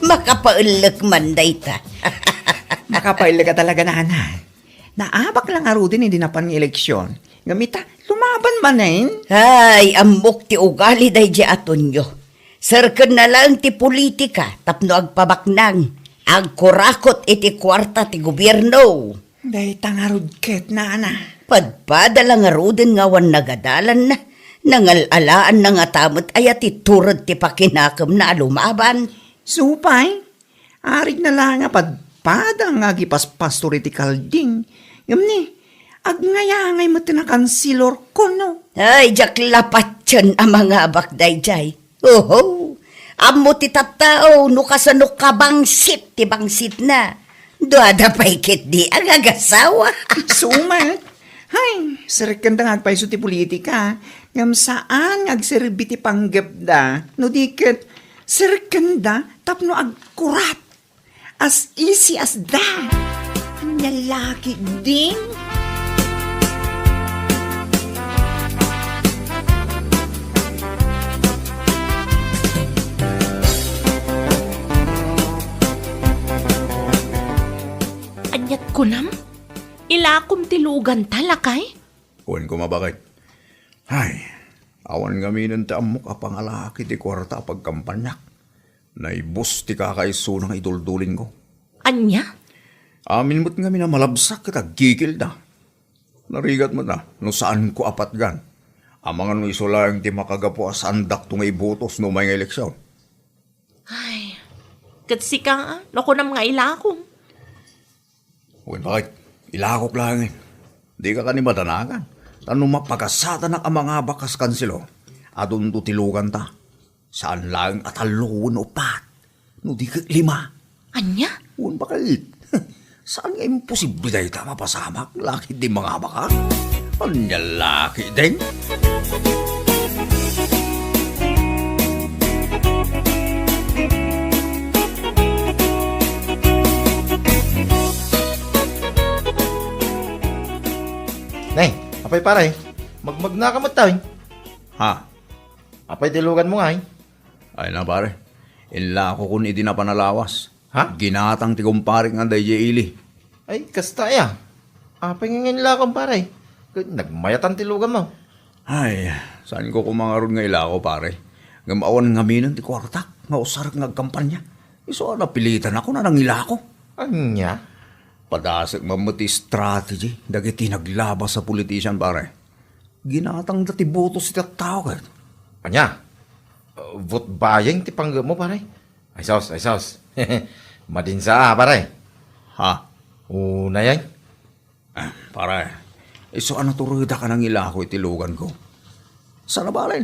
Makapaulag man dayta. Makapaila ka talaga na. Naabak lang aro din hindi na pan eleksyon. Gamita, lumaban man na yun. Ay, amok ti ugali day di atonyo. Sarkan na lang ti politika, tapno agpabaknang. Agkurakot iti kwarta ti gobyerno. Day tangarod ket na. Padpada lang arudin nga wan nagadalan na. Nangalalaan na nga tamot ay ati turod ti pakinakam na lumaban. Supay, arig na lang nga padpada nga gipaspastor iti kalding. Yamni, agnayangay mo tinakansilor ko no. Ay, jak lapat yan ang mga bakday jay. Oho, amo ti tattao, nukasanok ka bangsit, ti bangsit na. Duada paikit di ang agasawa. Sumat. Hay, sarikanda nga agpaiso ti politika. Ngam saan agserbi ti panggapda. No diket, sarikanda tapno agkurat. As easy as that. Ang lalaki ding. Anyat ko nam? Ilakom tilugan talakay? Kuwan ko mabakit. Ay, awan gaminan ta amok apang alaki ti kwarta pagkampanyak. Naibus ti kakaiso ng iduldulin ko. Anya? Amin mo't nga minamalabsak kita gigil na. Narigat mo na, no saan ko apat gan. Amangan mo iso lang ti makagapo as andak to nga ibotos no may eleksyon. Ay, katsika nga, loko nam nga ilakom. Uy, bakit? Ilakok lang eh. Di ka kani madanagan. Tanong mapagkasata na ang mga bakas kansilo. Adun to tilugan ta. Saan lang atalon o pat? No di ka 5. Anya? Uwan bakit? Saan nga imposible tayo ta mapasamak? Laki di mga baka? Anya laki din? Nay, apay pare, magmag na ka matawin. Ha? Apay tilugan mo nga eh. Ay na pare. Inla ko kun idi na panalawas. Ha? Ginatang ti kumpare nga day ili. Ay, kasta ya. Apay nga nila kang pare. Nagmayatan tilugan mo. Ay, saan ko kumangaron nga ilako pare? Ngamawan nga minan ti kwarta. Nga usarak nga kampanya. Iso napilitan ako na nang ilako. Anya? Padasag mamati strategy. Dagiti naglabas sa politician pare. Ginatang dati boto si tao kahit. Anya? Vote buying ti panggap mo pare. Ay saus. Madinsa pare. Ha? Una yan. Pare, iso turuda ka ng ilako itilugan ko. Sana balin?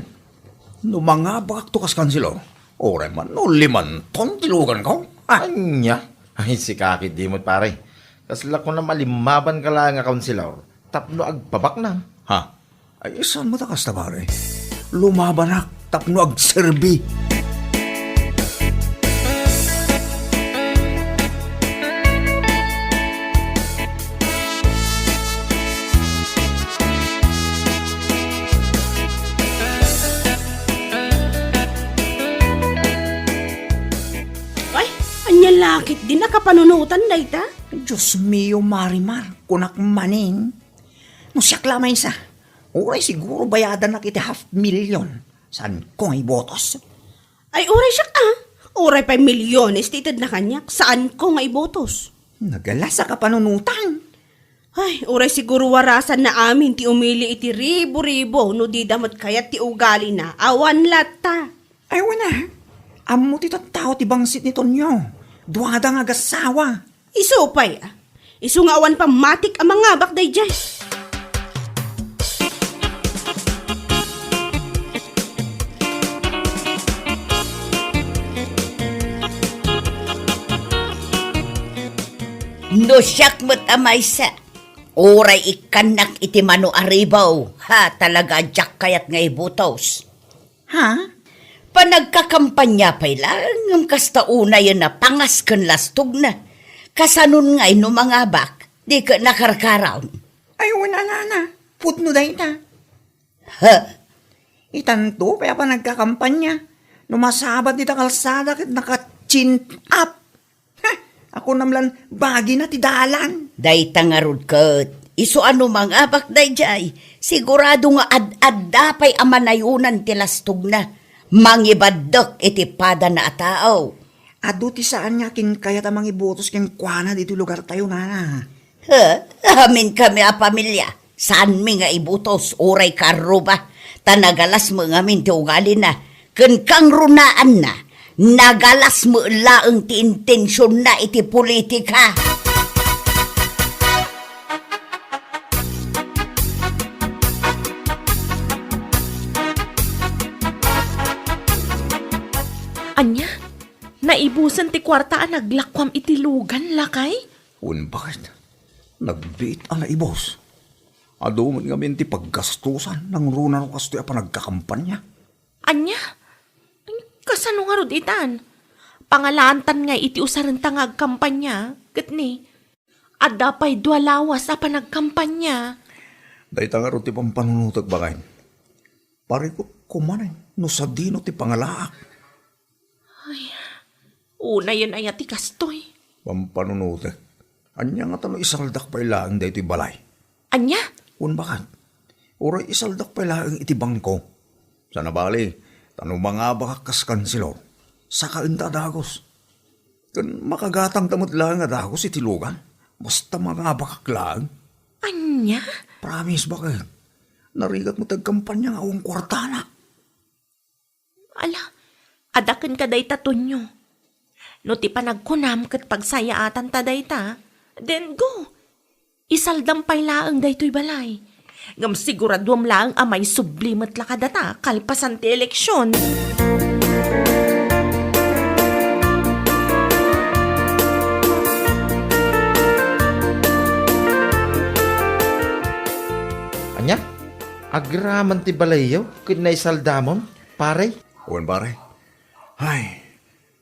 No mga bakak to kas kansilo. Ore man, no 5 ton tilugan ko. Anya? Ay, si kakit di mo pare. Kasla ko na malimaban ka lang nga kaunsilor. Tapno agpabak na. Ha? Ay, saan mo takas na pare? Lumabanak, tapno agserbi. Ay, anya lakit din nakapanunutan dayta. Diyos mio, Marimar, kunak maning. No siyak lamay sa. Uray siguro bayadan na kita 500,000. Saan ko ay botos? Ay, oray siya Oray pa milyones titid na kanyak. Saan ko nga ibotos? Nagalasa ka panunutan. Ay, oray siguro warasan na amin ti umili iti ribo-ribo no di damot kayat ti ugali na. Awan lata. Ay, wana. Amo ti tao ti bangsit ni Tonyo. Duwada nga gasawa. Iso pay Iso nga awan pa matik ang mga bakday dyan. No siyak mo't amay sa. Oray ikanak iti mano aribaw. Ha, talaga jak kayat nga ibutos. Ha? Panagkakampanya pa'y lang, ang kasta una yun na pangas kan lastog na. Kasanon nga'y no mga bak, di ka nakarkaraw. Ay, wala na. Putno dahi ta. Ha? Itanto, kaya pa nagkakampanya. Numasabat nita kalsada kit naka-chin up. Ha, ako namlan bagi na ti dalan. Day tangarod kat. Iso ano mga bak day jay. Sigurado nga ad-ad pa'y amanayunan ti lastog na. Mangibadok iti pada na atao. Ado ti saan nga kin kaya tamang ibutos kin kuana dito lugar tayo na. Ha? Amin kami a pamilya. Saan mi nga ibutos oray karro ba? Tanagalas mo nga min ti ugali na. Ken kang runaan na. Nagalas mo laeng ti intensyon na iti politika. Anya, naibusan ti kwartaan naglakwam itilugan lakay? Un bakit? Nagbiit ala ibos. Ado man ngamin ti paggastusan ng runa no kasto pa nagkakampanya. Anya, kasano nga rod itan? Pangalantan nga iti usaran tangag kampanya, kat ni. Adda pa'y dualawas pa nagkampanya. Dahil nga ro ti pampanunutag bakay. Pare ko kumanay, no sa dino ti pangalaak. Una yun ay ati kastoy. Pampanunutag. Anya nga tano isaldak pa ilaang da iti balay. Anya? Un bakit? Uray isaldak pa ilaang iti bangko. Sa nabali, tano mga bakakas kansilor. Saka inta dagos. Kan makagatang tamot lang nga dagos iti lugan. Basta mga bakak lang. Anya? Promise bakit? Narigat mo tagkampanya nga awang kwartana. Ala, adakan ka day tatunyo. No ti panagkunam kat pagsayaatan ta day ta, then go. Isaldam pay laang day to'y balay. Ngam siguraduam laang amay sublimat lakadata kalpasan ti eleksyon. Anya? Agraman ti balayaw, kin naisaldamon, pare? Uwan pare. Ay,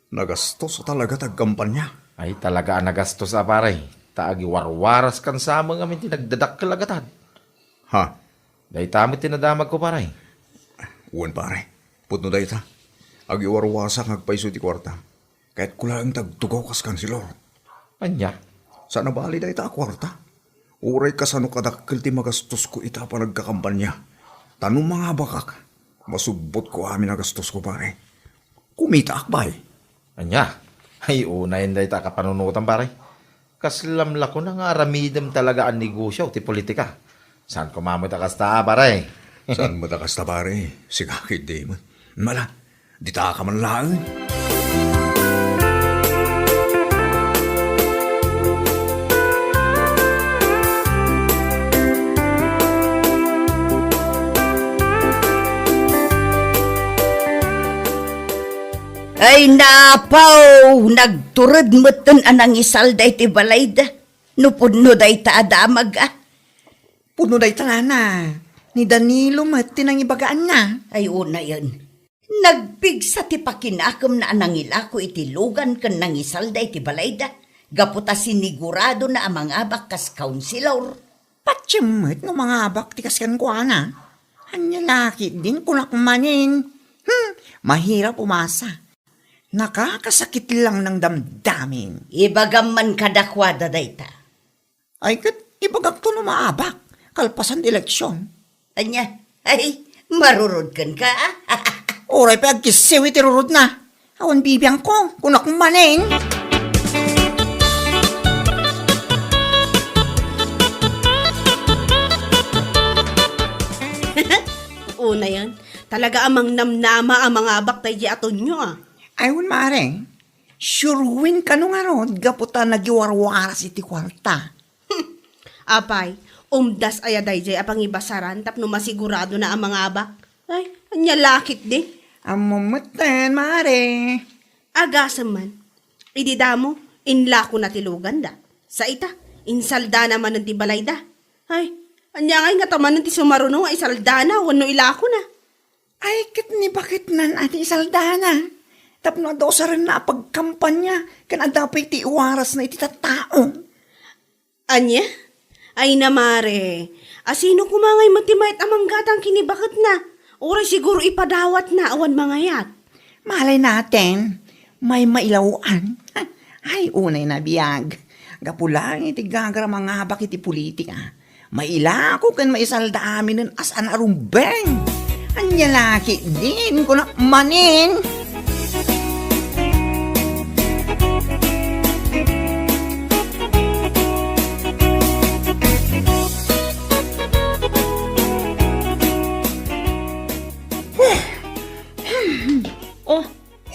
nagastos talaga tagkampanya. Ay talaga nagastos pare. Taagi warwaras kan sa mga amin tinagdadak kalagatan. Ha? Dahi tamit tinadamag ko pare. Uwan pare. Putno dahi ta. Agiwarwasak ngagpaiso ti kwarta. Kahit kulang tagtugaw kas kansilor. Anya? Sa nabali dahi ta kwarta. Uray kasano kadakkel ti magastos ko ita pa nagkakampanya. Tanong mga bakak. Masubot ko amin nagastos ko pare. Kumita akbay. Anya? Ay una yun dahi ta kapanunutan pare. Kaslamla ko na nga aramidem talaga ang negosyo ti politika. Saan ko mamita kasta pare? Saan mo takas ta pare? Sigakit di mo. Mala, di ta ka man lang. Ay napaw, nagturad mo ton anang isalday ti balayda. Nupudno day ta adamag ah. Puno dahi na. Ni Danilo mat tinang ibagaan na. Ay una yan. Nagpigsa ti pakinakam na anang ilako iti lugan kan nang isalday ti balayda. Gaputa sinigurado na amang abak kas kaunsilor. Patsimot no mga abak tikas kan kuana. Anya laki din kunakmanin. Mahirap umasa. Nakakasakit lang ng damdamin. Ibagam man kadakwada day ta. Ay kat ibagak to no maabak. Kalpasan eleksyon. Anya, ay marurod kan ka ah. Oray pa agkisiw itirurod na. Awan bibiyang ko kunakmanin. Una yan. Talaga amang namnama ang mga baktay di aton nyo ah. Ayun maring. Sure win ka nung arod. Gaputa nagiwarwaras iti kwarta. Apay, umdas ayaday jay apang ibasaran tapno masigurado na ang mga abak. Ay, anya lakit di. Amumatan, mare. Agasam man. Ididamo, inla ko na tilugan da. Sa ita, insalda naman ng tibalay da. Ay, anya ngay nga taman ng ti sumaruno nga isalda na, wano ila ko na. Ay, kit ni bakit nan ati saldana. Tapno daw sa rin na pagkampanya, kanadapay ti iwaras na iti tattao. Anya? Ay namare, asino kumangay matimait amang gatang kinibakat na? Oray siguro ipadawat na awan mangayat. Malay natin, may mailawan. Ay, unay na biyag. Gapulang iti gagara mga habak iti politika. Maila ko kan maisalda amin nun as anarumbeng. Anya laki din ko na manin.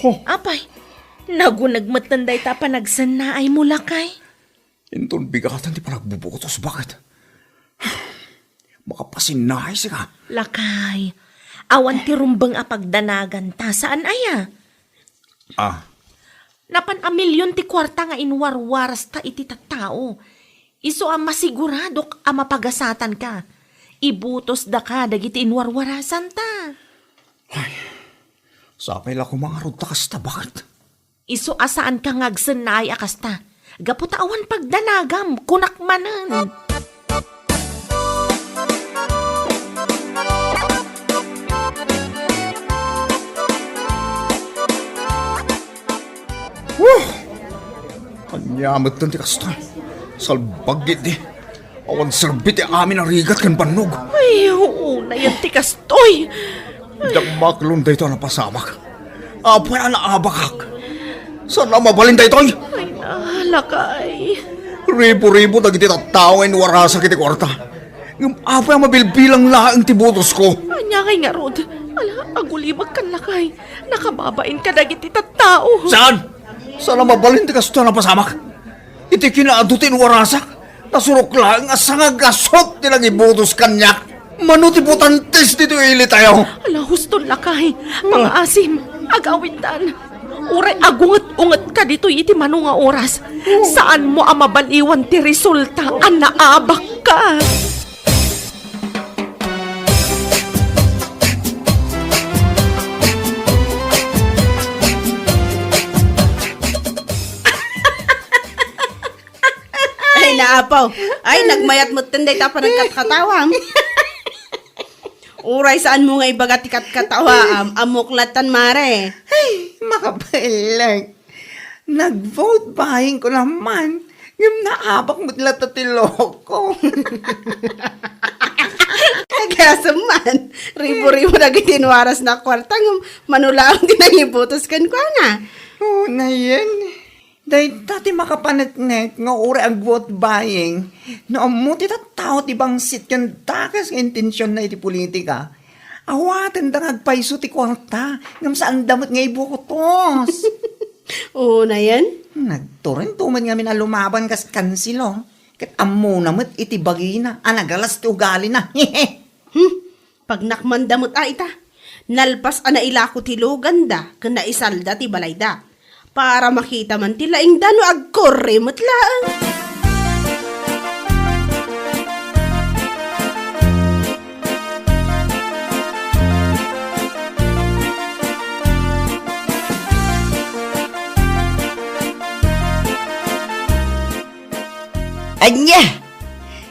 Oh, apay. Nagunagmatanday ta pa nagsanna ay mulakay. Inton bigatan di pa nagbubutos. Bakit? Makapasinay siya. Lakay. Awan ti rumbang apagdanagan ta. Saan aya? Napan a milyon ti kwarta nga inwarwaras ta iti tattao. Iso ang masigurado a mapagasatan ka. Ibutos da ka dagiti inwarwarasan ta. Sapay lang ko mga rod kasta. Bakit? Iso asaan ka ngagsanay akasta. Gaputa awan pagdanagam. Kunakmanan. Anyamat ng tikasta. Salbagit di. Awan serbit amin ang rigat kan banog. Ay, oo na yan tikastoy. Dagmaklon dito na pasamak. Apa na naabakak. Saan na mabalin dito? Ay, nahalakay. Ribo-ribo na giti tatawin warasa kiti kwarta. Yung apa yung mabilbilang laang tibutos ko. Anya kay nga, Rod. Ala, agulibag kan lakay. Nakababain ka dagiti tattao. Saan? Saan na mabalin ti kasto na pasamak? Iti kinaadutin warasak. Nasurok lang asang agasot nilang ibutos kanyak. Manuti butantes dito ili tayo. Ala, huston lakay. Mga asim, agawintan. Uray agungat-ungat ka dito iti mano nga oras. Saan mo ang mabaliwan ti resulta ang naabak ka? Ay naapaw. Ay nagmayat mo tinday ta pa nagkatkatawam. Uray saan mo nga ibagat ikatkatawa amuklatan mare. Ay, makabalag. Nag-vote buying ko naman. Yung naabak mo tila tatiloko. Kagasaman. Ribo-ribo na gitinwaras na kwarta ng manulaang dinangibutos kan ko na. Oo na yan. Dahil dati makapanetnet nga uri ang vote buying. No, mo ti tao ti bangsit yung takas ng intensyon na iti politika. Awatan da ngagpaiso ti kwarta. Ngam saan damot nga ibukotos. Oo na yan. Nagturin tuman nga na lumaban kas kansilo. Kat amo namot iti bagina. Anagalas ti ugali na. Pag nakmandamot ita. Nalpas ana ilako ti luganda. Kana isalda ti balayda. Para makita man tila ing dano agkoremot lang. Anya,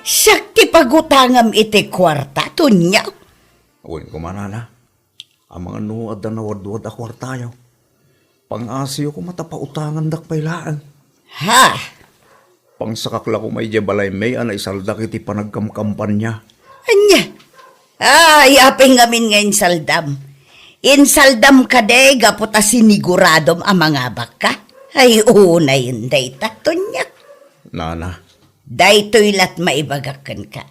sakti pagutangam iti kwarta, tunya. Uy, kumanana. Ang mga nuad na nawad-wad ako tayo. Pang-asiyo ko matapautangan dak pailaan. Ha? Pangsakakla ko may balay may ana isaldak iti panagkamkampanya. Anya? Ay, aping ngamin ngayon saldam. Insaldam ka de, gaputa siniguradom ang mga baka. Ay, una yun, dayta, tunya. Nana, Daytoy lat maibagakan ka.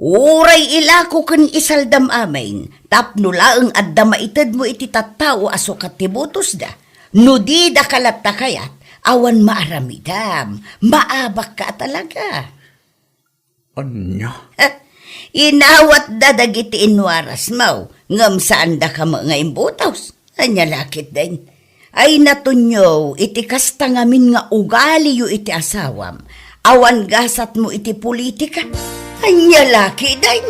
Uray ilako kan isaldam amin. Tapno laeng adda maitad mo iti tattao aso katibutos da. No di da kalat kayat, awan maaramidam. Maabak ka talaga. anya? Inawat da dagiti inwaras mau. Ngam saan da ka mga imbutos. Anya lakit din. Ay natunyo, iti kasta ngamin nga ugali yu iti asawam. Awan gasat mo iti politika. Anya laki din.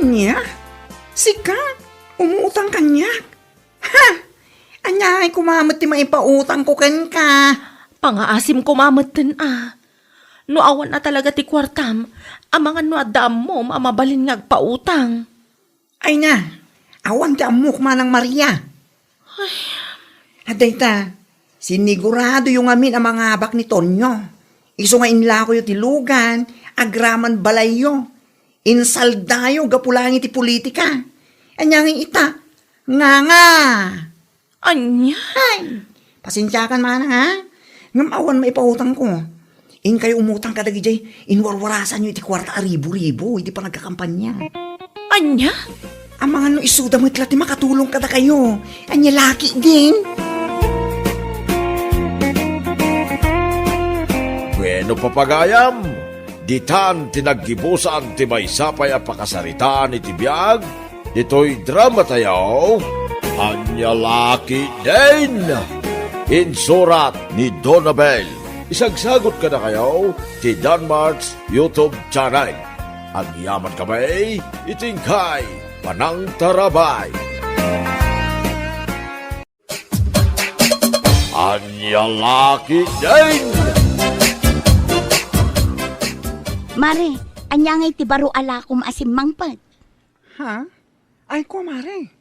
Anya? Sika? Umuutang kanya? Ha? Anyay, kumamot ti maipautang ko kan ka. Pangaasim ko mamatan No awan na talaga ti kwartam, ang mga no adam mo mamabalin ngagpautang. Ay na, awan ti amok manang Maria. Aday ta, sinigurado yung amin ang mga abak ni Tonyo. Iso nga inla ko yung tilugan, agraman balayo. Insaldayo, gapulangi ti politika. Anyangin ita, nga. Anya? Ay, pasensyakan man ha. Ngam awan maipautang ko. In kayo umutang ka dagi jay, inwarwarasan nyo iti kwarta ribu-ribu, iti pa nagkakampanya. Anya? Ang mga no isuda mo itla ti makatulong kada kayo. Anya laki din. Bueno papagayam, ditan tinaggibusan ti may sapay a pakasaritaan iti biyag, ito'y drama tayaw, Anya Laki din! Insurat ni Donabel. Isagsagot ka na kayo ti Danmarks YouTube channel. Ang yaman kamay, itingkay, panang tarabay. Anya Laki din! Mare, anyangay ti baro alakom asim mangpad. Ha? Ay ko, mare.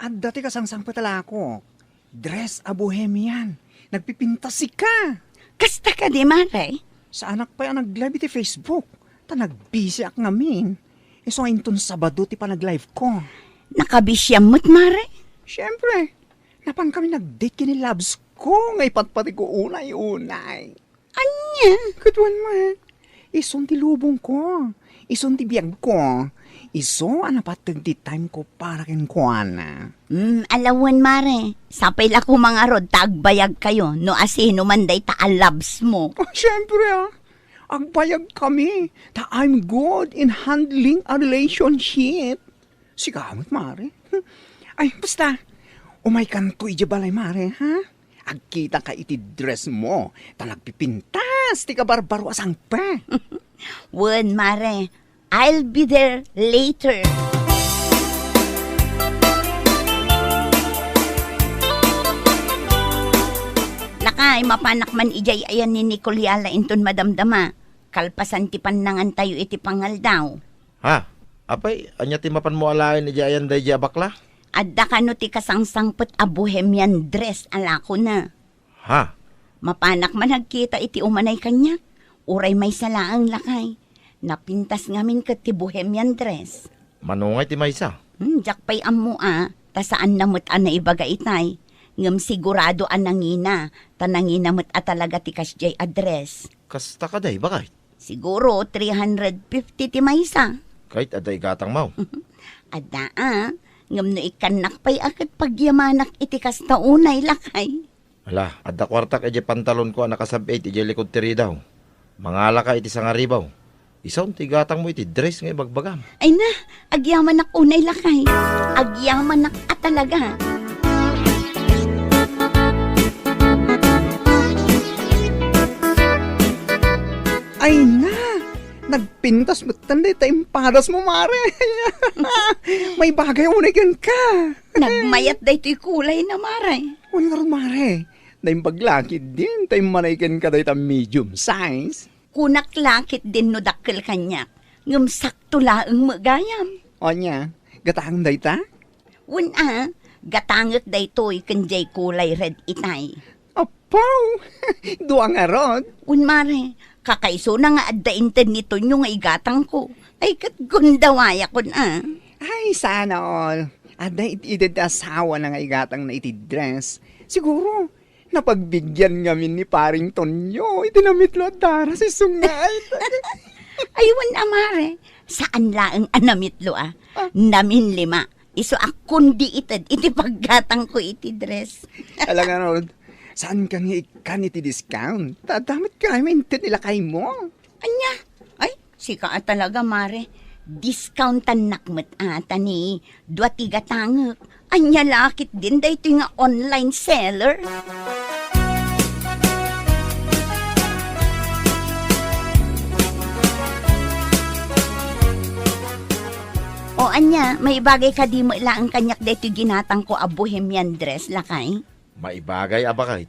At dati kasangsang patala ko. Dress a bohemian. Nagpipintas ka. Kasta ka di, Mare? Sa anak pa yan nag-live ti Facebook. Ta nag-busy ak ngamin. Iso ngayon ton Sabado ti pa nag-live ko. Nakabisyam mo't, Mare? Siyempre, napang kami nag-date kini loves ko. Ngay patpati ko unay-unay. Anya? Katuan man. Ison ti lubong ko. Ison ti biyag ko. Iso anapatag ti time ko para kin kuana. Alawan, Mare. Sapay ako mga rod, tagbayag kayo. No asino man day taalabs mo. Oh, siyempre agbayag kami. Ta I'm good in handling a relationship. Sigamot, Mare. Ay, basta. Umay kanto iti balay, Mare, ha? Agkita ka iti dress mo. Ta nagpipintas, ti ka barbaro asang pa. Wen, Mare. I'll be there later. Lakay, mapanak man ijay ayan ni Nicoliala inton madamdama. Kalpasan ti panangan tayo iti pangal daw. Ha? Apay, anya ti mapan mo alain ni Jayan day bakla? Adda ka no ti kasangsangpet a bohemian dress alako na. Ha? Mapanak man nagkita iti umanay kanya. Uray may salaang lakay. Napintas ngamin kat ti bohemian dress. Manungay ti maysa. Jakpay ammo ta saan namut na ibaga itay. Ngam sigurado nangina, ta nangina mo't talaga ti kasjay address. Kasta ka day, bakay? Siguro 350 ti maysa. Kahit aday gatang mau. Ada ngam no ikanak pay akat pagyamanak iti kasta unay lakay. Hala, adda kwartak iti pantalon ko nakasabit iti likod tiri daw. Mangala ka iti sangaribaw. Isaw ti gatang mo iti dress nga bagbagam. Ay na, agyaman nak unay lakay. Agyaman nak talaga. Ay na, nagpintas mo tanday tayong padas mo, Mare. May bagay unay kan ka. Nagmayat day to'y kulay na, Mare. Wala rin, Mare. Dahil paglakid din, tayong manaykan ka day ta medium size. Kunak lakit din no dakkel kanyak. Ngam sakto laeng magayam. O niya, gatang day ta? Gatangak day to'y kanjay kulay red itay. Apaw! Duwang arod. Mare, kakaiso na nga addaintan nito nyo nga igatang ko. Ay katgundawaya ko na. Ay, sana all. Ada itid asawa na nga igatang na itidress. Siguro, napagbigyan ngamin ni paring Tonyo. Itinamit lo dara si sungay. Aywan amare, saan laeng anamitlo Namin 5. Iso akon di itad, iti paggatang ko iti dress. Alam nga Rod, saan ka nga ikan iti discount? Tadamit ka, maintin nila kay mo. Anya? Ay, sika talaga mare. Discountan nakmet ata ni duwati gatangak. Anya lakit din da ito nga online seller. O anya, may bagay ka di mo ilang kanyak dito ginatang ko a bohemian dress lakay. Maibagay abakay.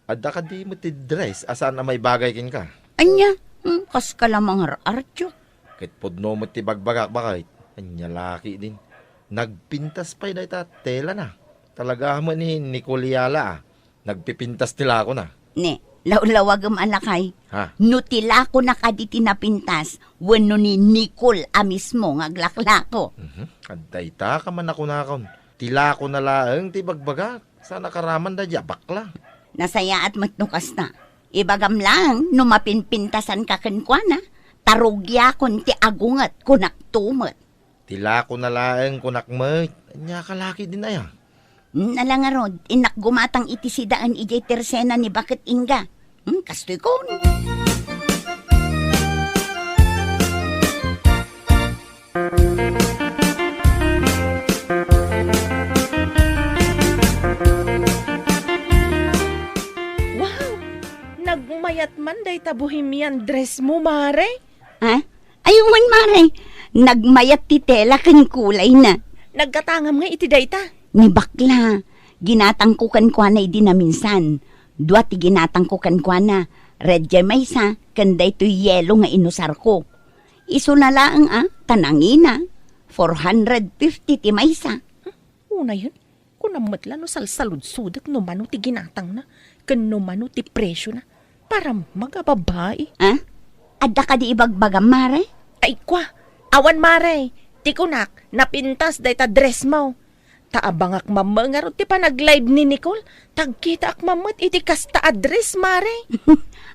Adda ka di mo ti dress asan na may bagay kin ka. Anya, kas ka lamang artyo. Kit podno mo ti bagbagak bakay. Anya laki din. Nagpintas pa na ita tela na. Talaga mo ni Nicoliala. Nagpipintas tila ako na. Ne, laulawag alakay. Ha? Nutila ko na kaditi napintas, wano ni Nicole a mismo ngaglaklako. Aday ta ka man ako nakon. Tila ko na laeng ti bagbagak. Sa nakaraman da bakla. Nasaya at matnukas na. Ibagam lang, numapinpintasan ka kenkwana, tarugya kon ti agungat kunak tumot. Tila ko na laeng kunakmet. Anya kalaki din na yan. Nalangarod, inak gumatang iti sidaan ijay tersena ni Bakit Inga. Kastoy ko. Wow! Nagmayat man day ta bohemian dress mo, mare. Ha? Ayun, mare. Nagmayat ti tela ken kulay na. Nagkatangam nga iti day ta. Ni bakla, ginatang ko kankwana idi na minsan. Dua ti ginatang ko kankwana. Red jay may isa, kanday to yelo nga inusar ko. Iso na lang tanangina. 450 ti may isa. Una yun, kung namatla no salsalud-sudak no mano ti ginatang na, kan no mano ti presyo na, para magababae. Ha? Adda ka di ibagbagam, mare? Ay kwa, awan mare, ti kunak, napintas day ta dress mo. Taabang ak mamangarot ti pa nag-live ni Nicole, tagkita ak mamat iti kasta address, mare.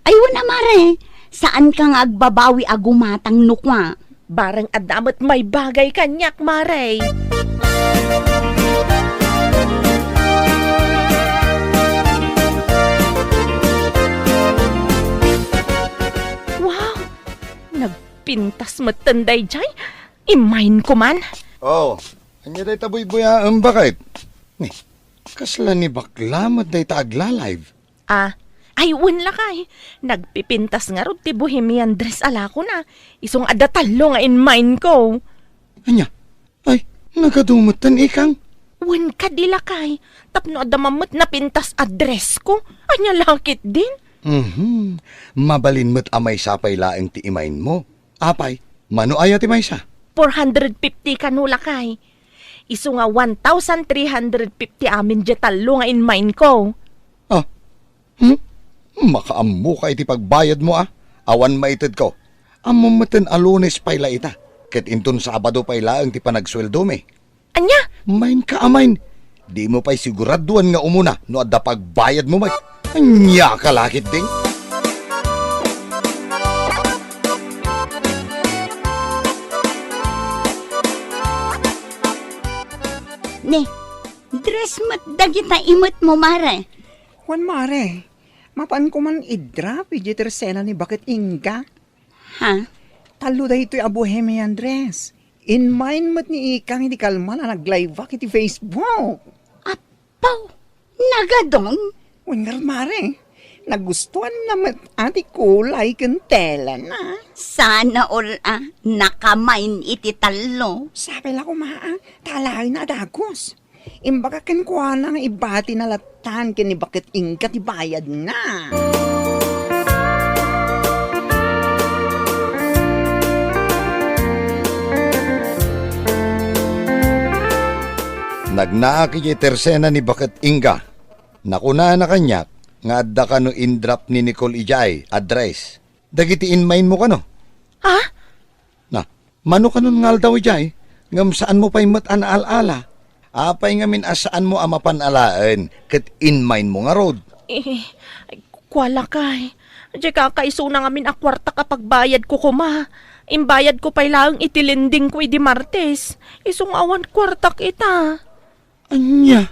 Ayun na, mare. Saan kang agbabawi agumatang nukwa? Barang adamat may bagay kanyak, mare. Wow! Nagpintas matanday jay. Imain ko man. Oh, anya day taboy buya bakit? Ni, kasla ni bakla mo day ta agla-live. Ayun lakay. Nagpipintas nga ro ti bohemian dress ala ko na. Isong adatalo nga in mind ko. Anya, ay, nagadumutan ikang. Wen ka di lakay. Tapno adamamot na pintas address ko. Anya lakit din. Mabalin mo't amay sapay laeng ti imain mo. Apay, mano aya ti may sa? 450 kanula kay. Iso nga 1,350 amin dya talo nga in mind ko. Makaamu ka iti pagbayad mo Awan maited ko. Amumatan alunes payla ita. Ket inton Sabado payla ang ti panagsweldo me. Anya? Main ka amain. Di mo pa'y siguraduan nga umuna no adda pagbayad mo may. Anya ka lakit ding. Ne, dress mat dagita imot mo, mare. Juan mare, mapan ko man idrap iti tersena ni Bakit Inga. Ha? Talo da ito'y a bohemian dress. In mind mat ni Ikang hindi kalma na nag-live iti Facebook. Apaw, nagadong? Juan nga mare, nagustuhan naman ati kulay kang tela na. Sana all nakamain iti talo. Sabi lang ko talahay na adagos. Imbaga kan kuha na nga ibati na latan kini Bakit Inga ti bayad na. Nagnaaki iti tersena ni Bakit Inga. Nakuna na kanyak nga adda ka no in-drop ni Nicole Ijay address. Dagiti in mind mo ka no? Ha? Na, mano ka nun ngal daw Ijay? Ngam saan mo pa'y mat-ana-ala? Apay ngamin asaan mo amapanalaen ket in mind mo nga road. Kuwala kay. Diyan kakaiso na ngamin akwarta kapag bayad ko kuma. Imbayad ko pa'y lang itilinding ko idi Martes. Isong awan kwartak ita. Anya?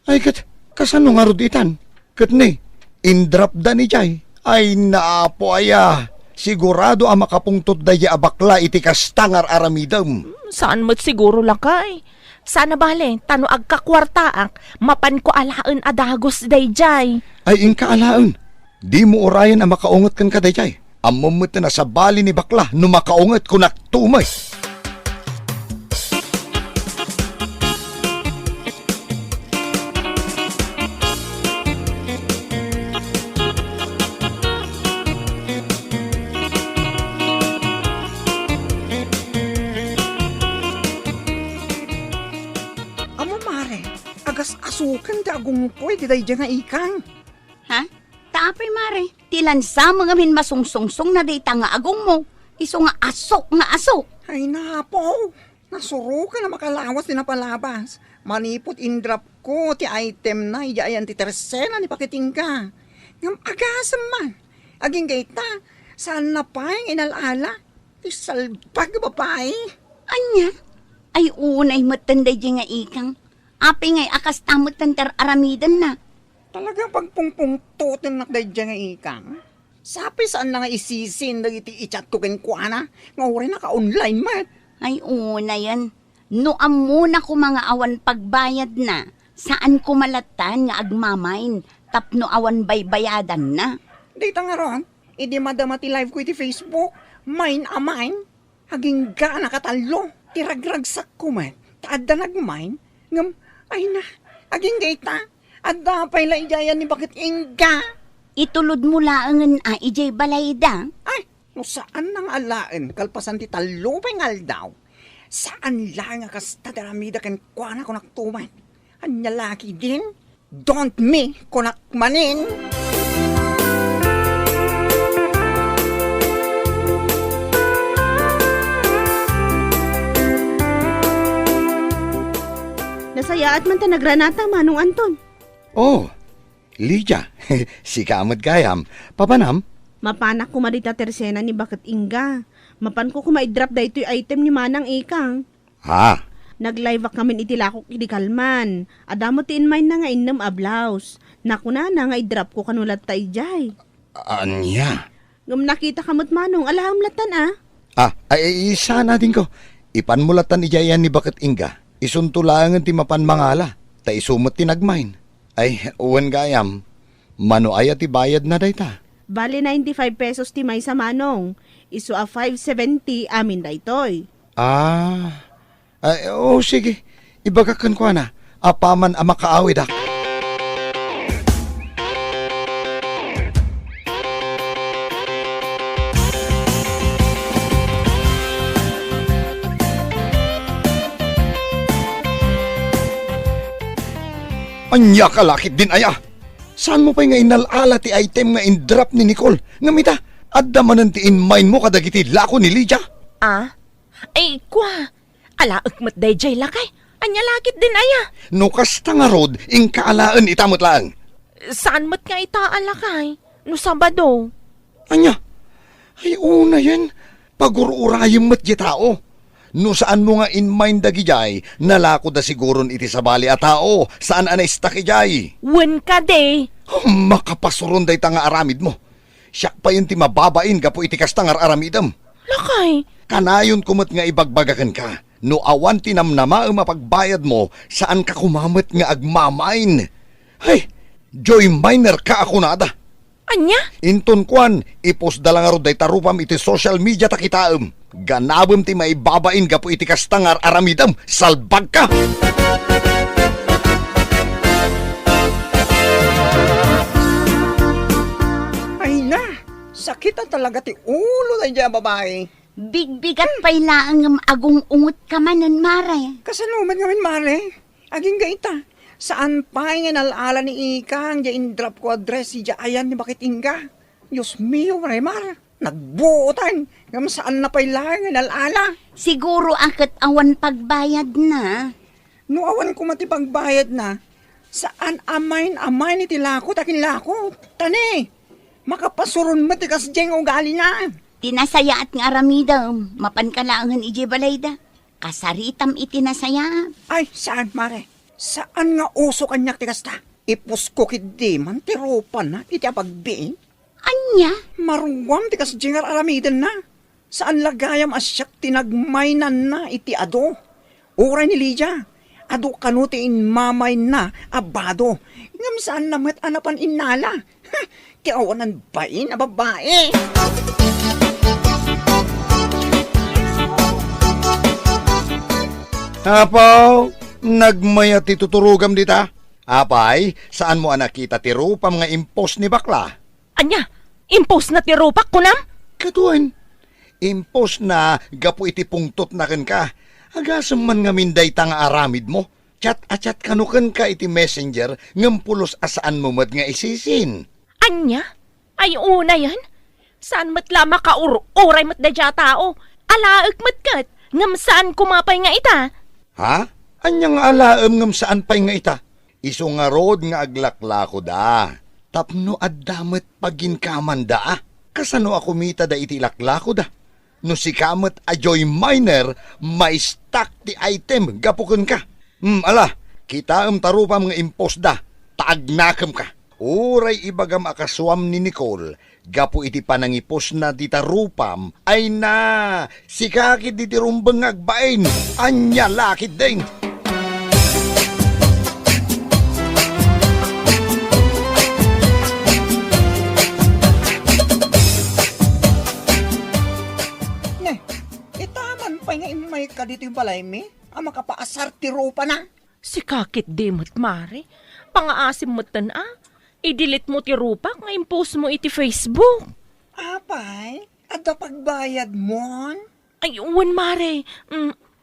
Ay ket, kasano nga road itan? Ket ni, in-drop da ni Jay. Ay naapo aya. Sigurado ang makapungtot da ya abakla iti kastangar aramidam. Saan mo't siguro lakay? Sana bale, tano agkakwartaak, mapan ko alaen adagos dayjay. Ay inka alaen. Di mo orayan ang makaungot kan ka dayjay. Amom mo na sa bali ni bakla no makaungot kunak tumay. Usukan ti agungpoy ti day nga ikang. Ha? Tapay mare, tilansa mga min masungsungsong na day nga agong mo. Iso nga asok nga asok. Ay napo, nasuro ka na makalawas ti napalabas. Manipot indrap ko ti item na iyayan ti tersena ni pakiting ka. Ngam agasam man. Aging gaita, saan na pa yung inalala? Ti salbag babae. Anya? Ay unay matanday di nga ikang. Api ngay akas tamot tantar aramidan na. Talagang pagpungpungtutin na day nga ikang. Sapi saan na nga isisin na iti i-chat ko kenkwana. Nga uri na ka-online mat. Ay una yan. Noam muna ko mga awan pagbayad na. Saan ko malatan nga agmamain. Tapno awan baybayadan na. Dita nga ron, idi madama ti live ko iti Facebook. Mine a mine. Haging ga nakatalo. Tiragragsak ko man. Taadda nagmine. Ngam, ay na. Haging gaita. Adda pa'y laidayan ni bakit ingga. Itulod mo laangan ijay balayda. Ay, no saan nang alaan kalpasan ti talo pa'y ngaldaw. Saan lang akas tadaramida kan kuana ko naktuman. Anya laki din. Don't me kunakmanin. Nasaya at man ta nagranata, Manong Anton. Oh, Lydia, si Kamad Gayam. Papanam? Mapanak ko marita tersena ni Bakit Inga. Mapan ko kumaidrop da ito'y item ni Manang Ikang. Ha? Nag-live ak namin itilakok idikalman. Adamo tiin main na nga innam ablaws. Naku na nga idrop ko kanulat ta ijay. Anya? Ngam nakita kamot Manong, alaham latan Ay, sana din ko. Ipanmulatan ijayan ni Bakit Inga. Isuntulangan ti mapan mangala. Ta isumot tinagmain. Ay, uwan Gayam. Mano ay ti bayad na dayta. Bali 95 pesos ti may sa Manong. Isu a 570 amin da itoy. Ay, sige. Ibagakan ko na. Apaman ang makaawid ak. Anya kalakit din aya. Saan mo pa nga inalala ti item nga in-drop ni Nicole? Ngamita, adda manan ti in-mind mo kadagiti lako ni Lydia. Ay, kwa. Ala, akmat day jay lakay. Anya lakit din aya. No kasta nga rod, ingkaalaan itamot lang. Saan mat nga itaala kay? No Sabado. Anya, ay una yan. Pagururayang mat tao. No saan mo nga in mind dagi jay, nalako da siguron iti sabali a tao. Saan anaista ki jay? Wen ka de. Makapasuron day nga aramid mo. Siya pa yun ti mababain gapo iti kastangar aramidam. Lakay. Kanayon kumot nga ibagbagakan ka. No awan tinamnama ang mapagbayad mo, saan ka kumamot nga agmamain? Ay, joy minor ka ako nada. Anya? Inton kwan, ipos dalang arod day tarupam iti social media takitaam. Ganabam ti maibabain gapo iti kastangar aramidam, salbag ka! Ay na, sakit na talaga ti ulo na dyan babae. Bigbigat pa'y laang agong ungot ka manan mare. Kasanuman ngamin mare. Aging gaita. Saan pa yung inalala ni Ikang dyan drop ko address si ayan ni Bakit Inga? Diyos mio, Mar. Nagbuotan. Ngam saan na pa'y lang inalala? Siguro akit awan pagbayad na. No awan ko matipagbayad na. Saan amain iti lakot akin lakot? Tani, makapasuron matikas dyan ugali na. Tinasaya at nga aramida, mapankalaangan iji balayda. Kasaritam itinasaya. Ay, saan mare? Saan nga uso kanyak tikas ta? Ipus ko kidi man tiropan na iti apagbiin. Anya? Maruwam tikas jengar aramidan na. Saan lagayam asyak tinagmaynan na iti ado. Uray ni Lydia. Ado kanutiin mamay na abado. Ngam saan namat anapan inala. Kiawanan bain a babae. Apaw, nagmaya ti tuturugam dita. Apay, saan mo nakita ti rupam nga impos ni bakla? Anya? Impos na tirupak ko nam? Katuan, impos na gapo iti pungtot na ken ka. Agasam man nga minday ta nga aramid mo. Chat-achat kanukan ka iti messenger ngem pulos asaan mo mat nga isisin. Anya? Ay una yan? Saan mat lama ka uray mat da dya tao? Alaag mat kat, ngam saan kumapay nga ita? Ha? Anya nga alaem ngem saan pay nga ita? Iso nga rod nga aglaklako da. Tapno addamet paginkaman da. Kasano ako mita da iti laklako da? No si kamet a Joy Miner, may stock ti item, gapukon ka. Ala, kita tarupam nga impos da, taagnakam ka. Uray ibagam akaswam ni Nicole, gapu iti panangipos na di tarupam, ay na, si kakit di tirumbang agbain, anya lakit din. Nga imay ka dito yung balay mi, ang makapaasar tiro pa na. Si kakit di mo't mare. Pangaasim mo't i-delete mo ti rupak nga impose mo iti Facebook. Apay, ada pagbayad mo? Ay, uwan mare.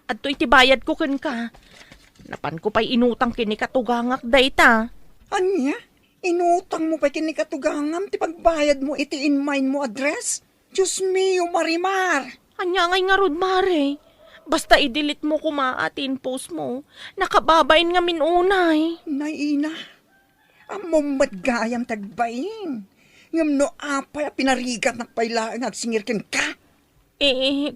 Adto iti bayad ko kan ka. Napan ko pa'y inutang kini katugangak dayta. Anya? Inutang mo pa kinikatugangam ti pagbayad mo iti in-mind mo address? Diyos mio, Marimar! Anya ngay nga rod mare. Basta i-delete mo kumaatin post mo. Nakababain nga minunay. Naina, among madgayam tagbain. Ngam no apay pinarigat nakpailaan agsingirken ka.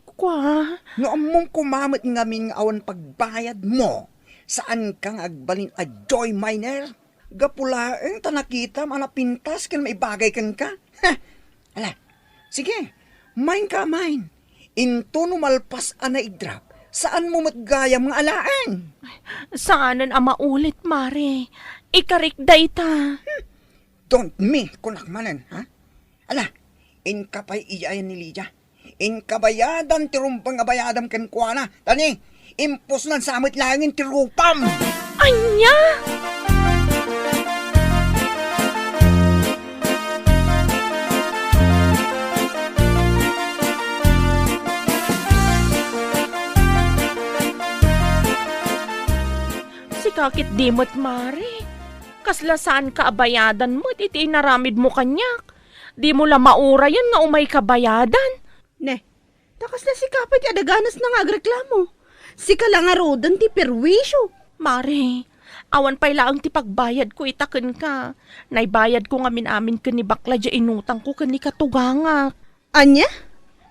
Kwa. No among kumamit ngamin nga awan pagbayad mo. Saan kang agbalin a Joy Miner? Gapulaeng tanakita manapintas ken maibagay ken ka. Ala, sige, mine ka mine. Into numalpas ana idrap, saan mo matgayam nga alaan? Saanan ang maulit, mare? Ikarik dayta. Don't me, kunakmanan, ha? Ala, inkapay iyayan ni Lydia. Inkabayadan tirumpang abayadam kenkwana. Tani, impos nan samit langin tirupam. Anya? Kakit di mo't mare. Kasla saan ka abayadan mo't iti inaramid mo kanyak. Di mo la maura yan nga umay kabayadan. Ne, takas na si kapit adaganas na nga agreklamo. Si kalangarodan ti perwisyo. Mare, awan pa'y laang ti pagbayad ko itaken ka. Naibayad ko nga amin ka ni bakla dya inutang ko ka ni katugangak. Anya?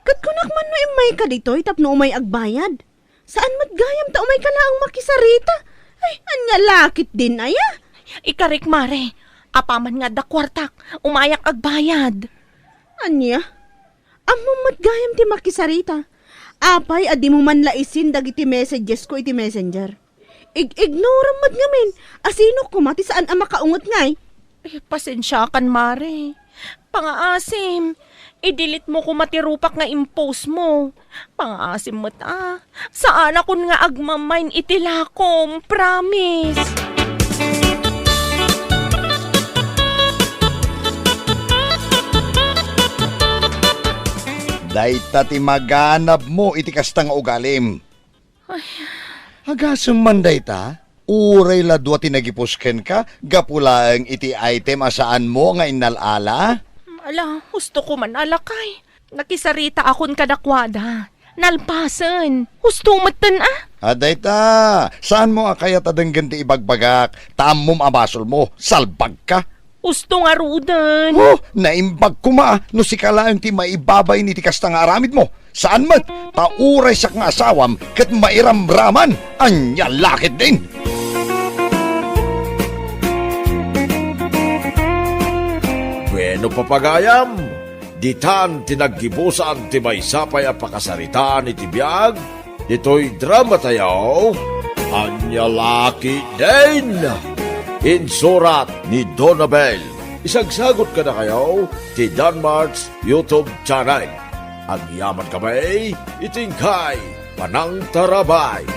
Kat kunak man no imay ka dito itapno umay agbayad. Saan matgayam ta umay ka laang makisarita? Ay, anya lakit din aya. Ikarik mare, apaman nga da kwartak, umayak agbayad. Anya? Amo matgayam ti makisarita. Apay, adi mo man laisin dagiti messages ko iti messenger. Ignore mat ngamin. Asino ko mati saan ang makaungot ngay? Pasensya kan mare. Pangaasim, i-delete mo kung matirupak nga impose mo. Pangaasim mo't saan akon nga agmamain itilakom, promise. Dayta ti maganap mo iti kastang ugalim. Agasem man dayta, uray ladwa ti nagipusken ka, gapulaeng iti item asaan mo nga inalala? Ala, gusto ko man alakay. Nakisarita akon kadakwada. Nalpasan. Gusto matan Dayta, saan mo kaya tadang ganti ibagbagak? Tamom abasol mo, salbag ka. Gusto nga rudan. Oh, naimbag kuma, no si kalaang ti maibabay ni ti kastang aramid mo. Saan man, pauray sak nga asawam, kat mairamraman, anya lakit din. Bueno papagayam, ditan tinaggibusan ti maysapay a pakasaritaan iti biyag, dito'y drama tayo, anya laki din. Insurat ni Donabel. Isagsagot ka na kayo ti Danmarks YouTube channel. Ang yaman kamay, itingkay, panang tarabay.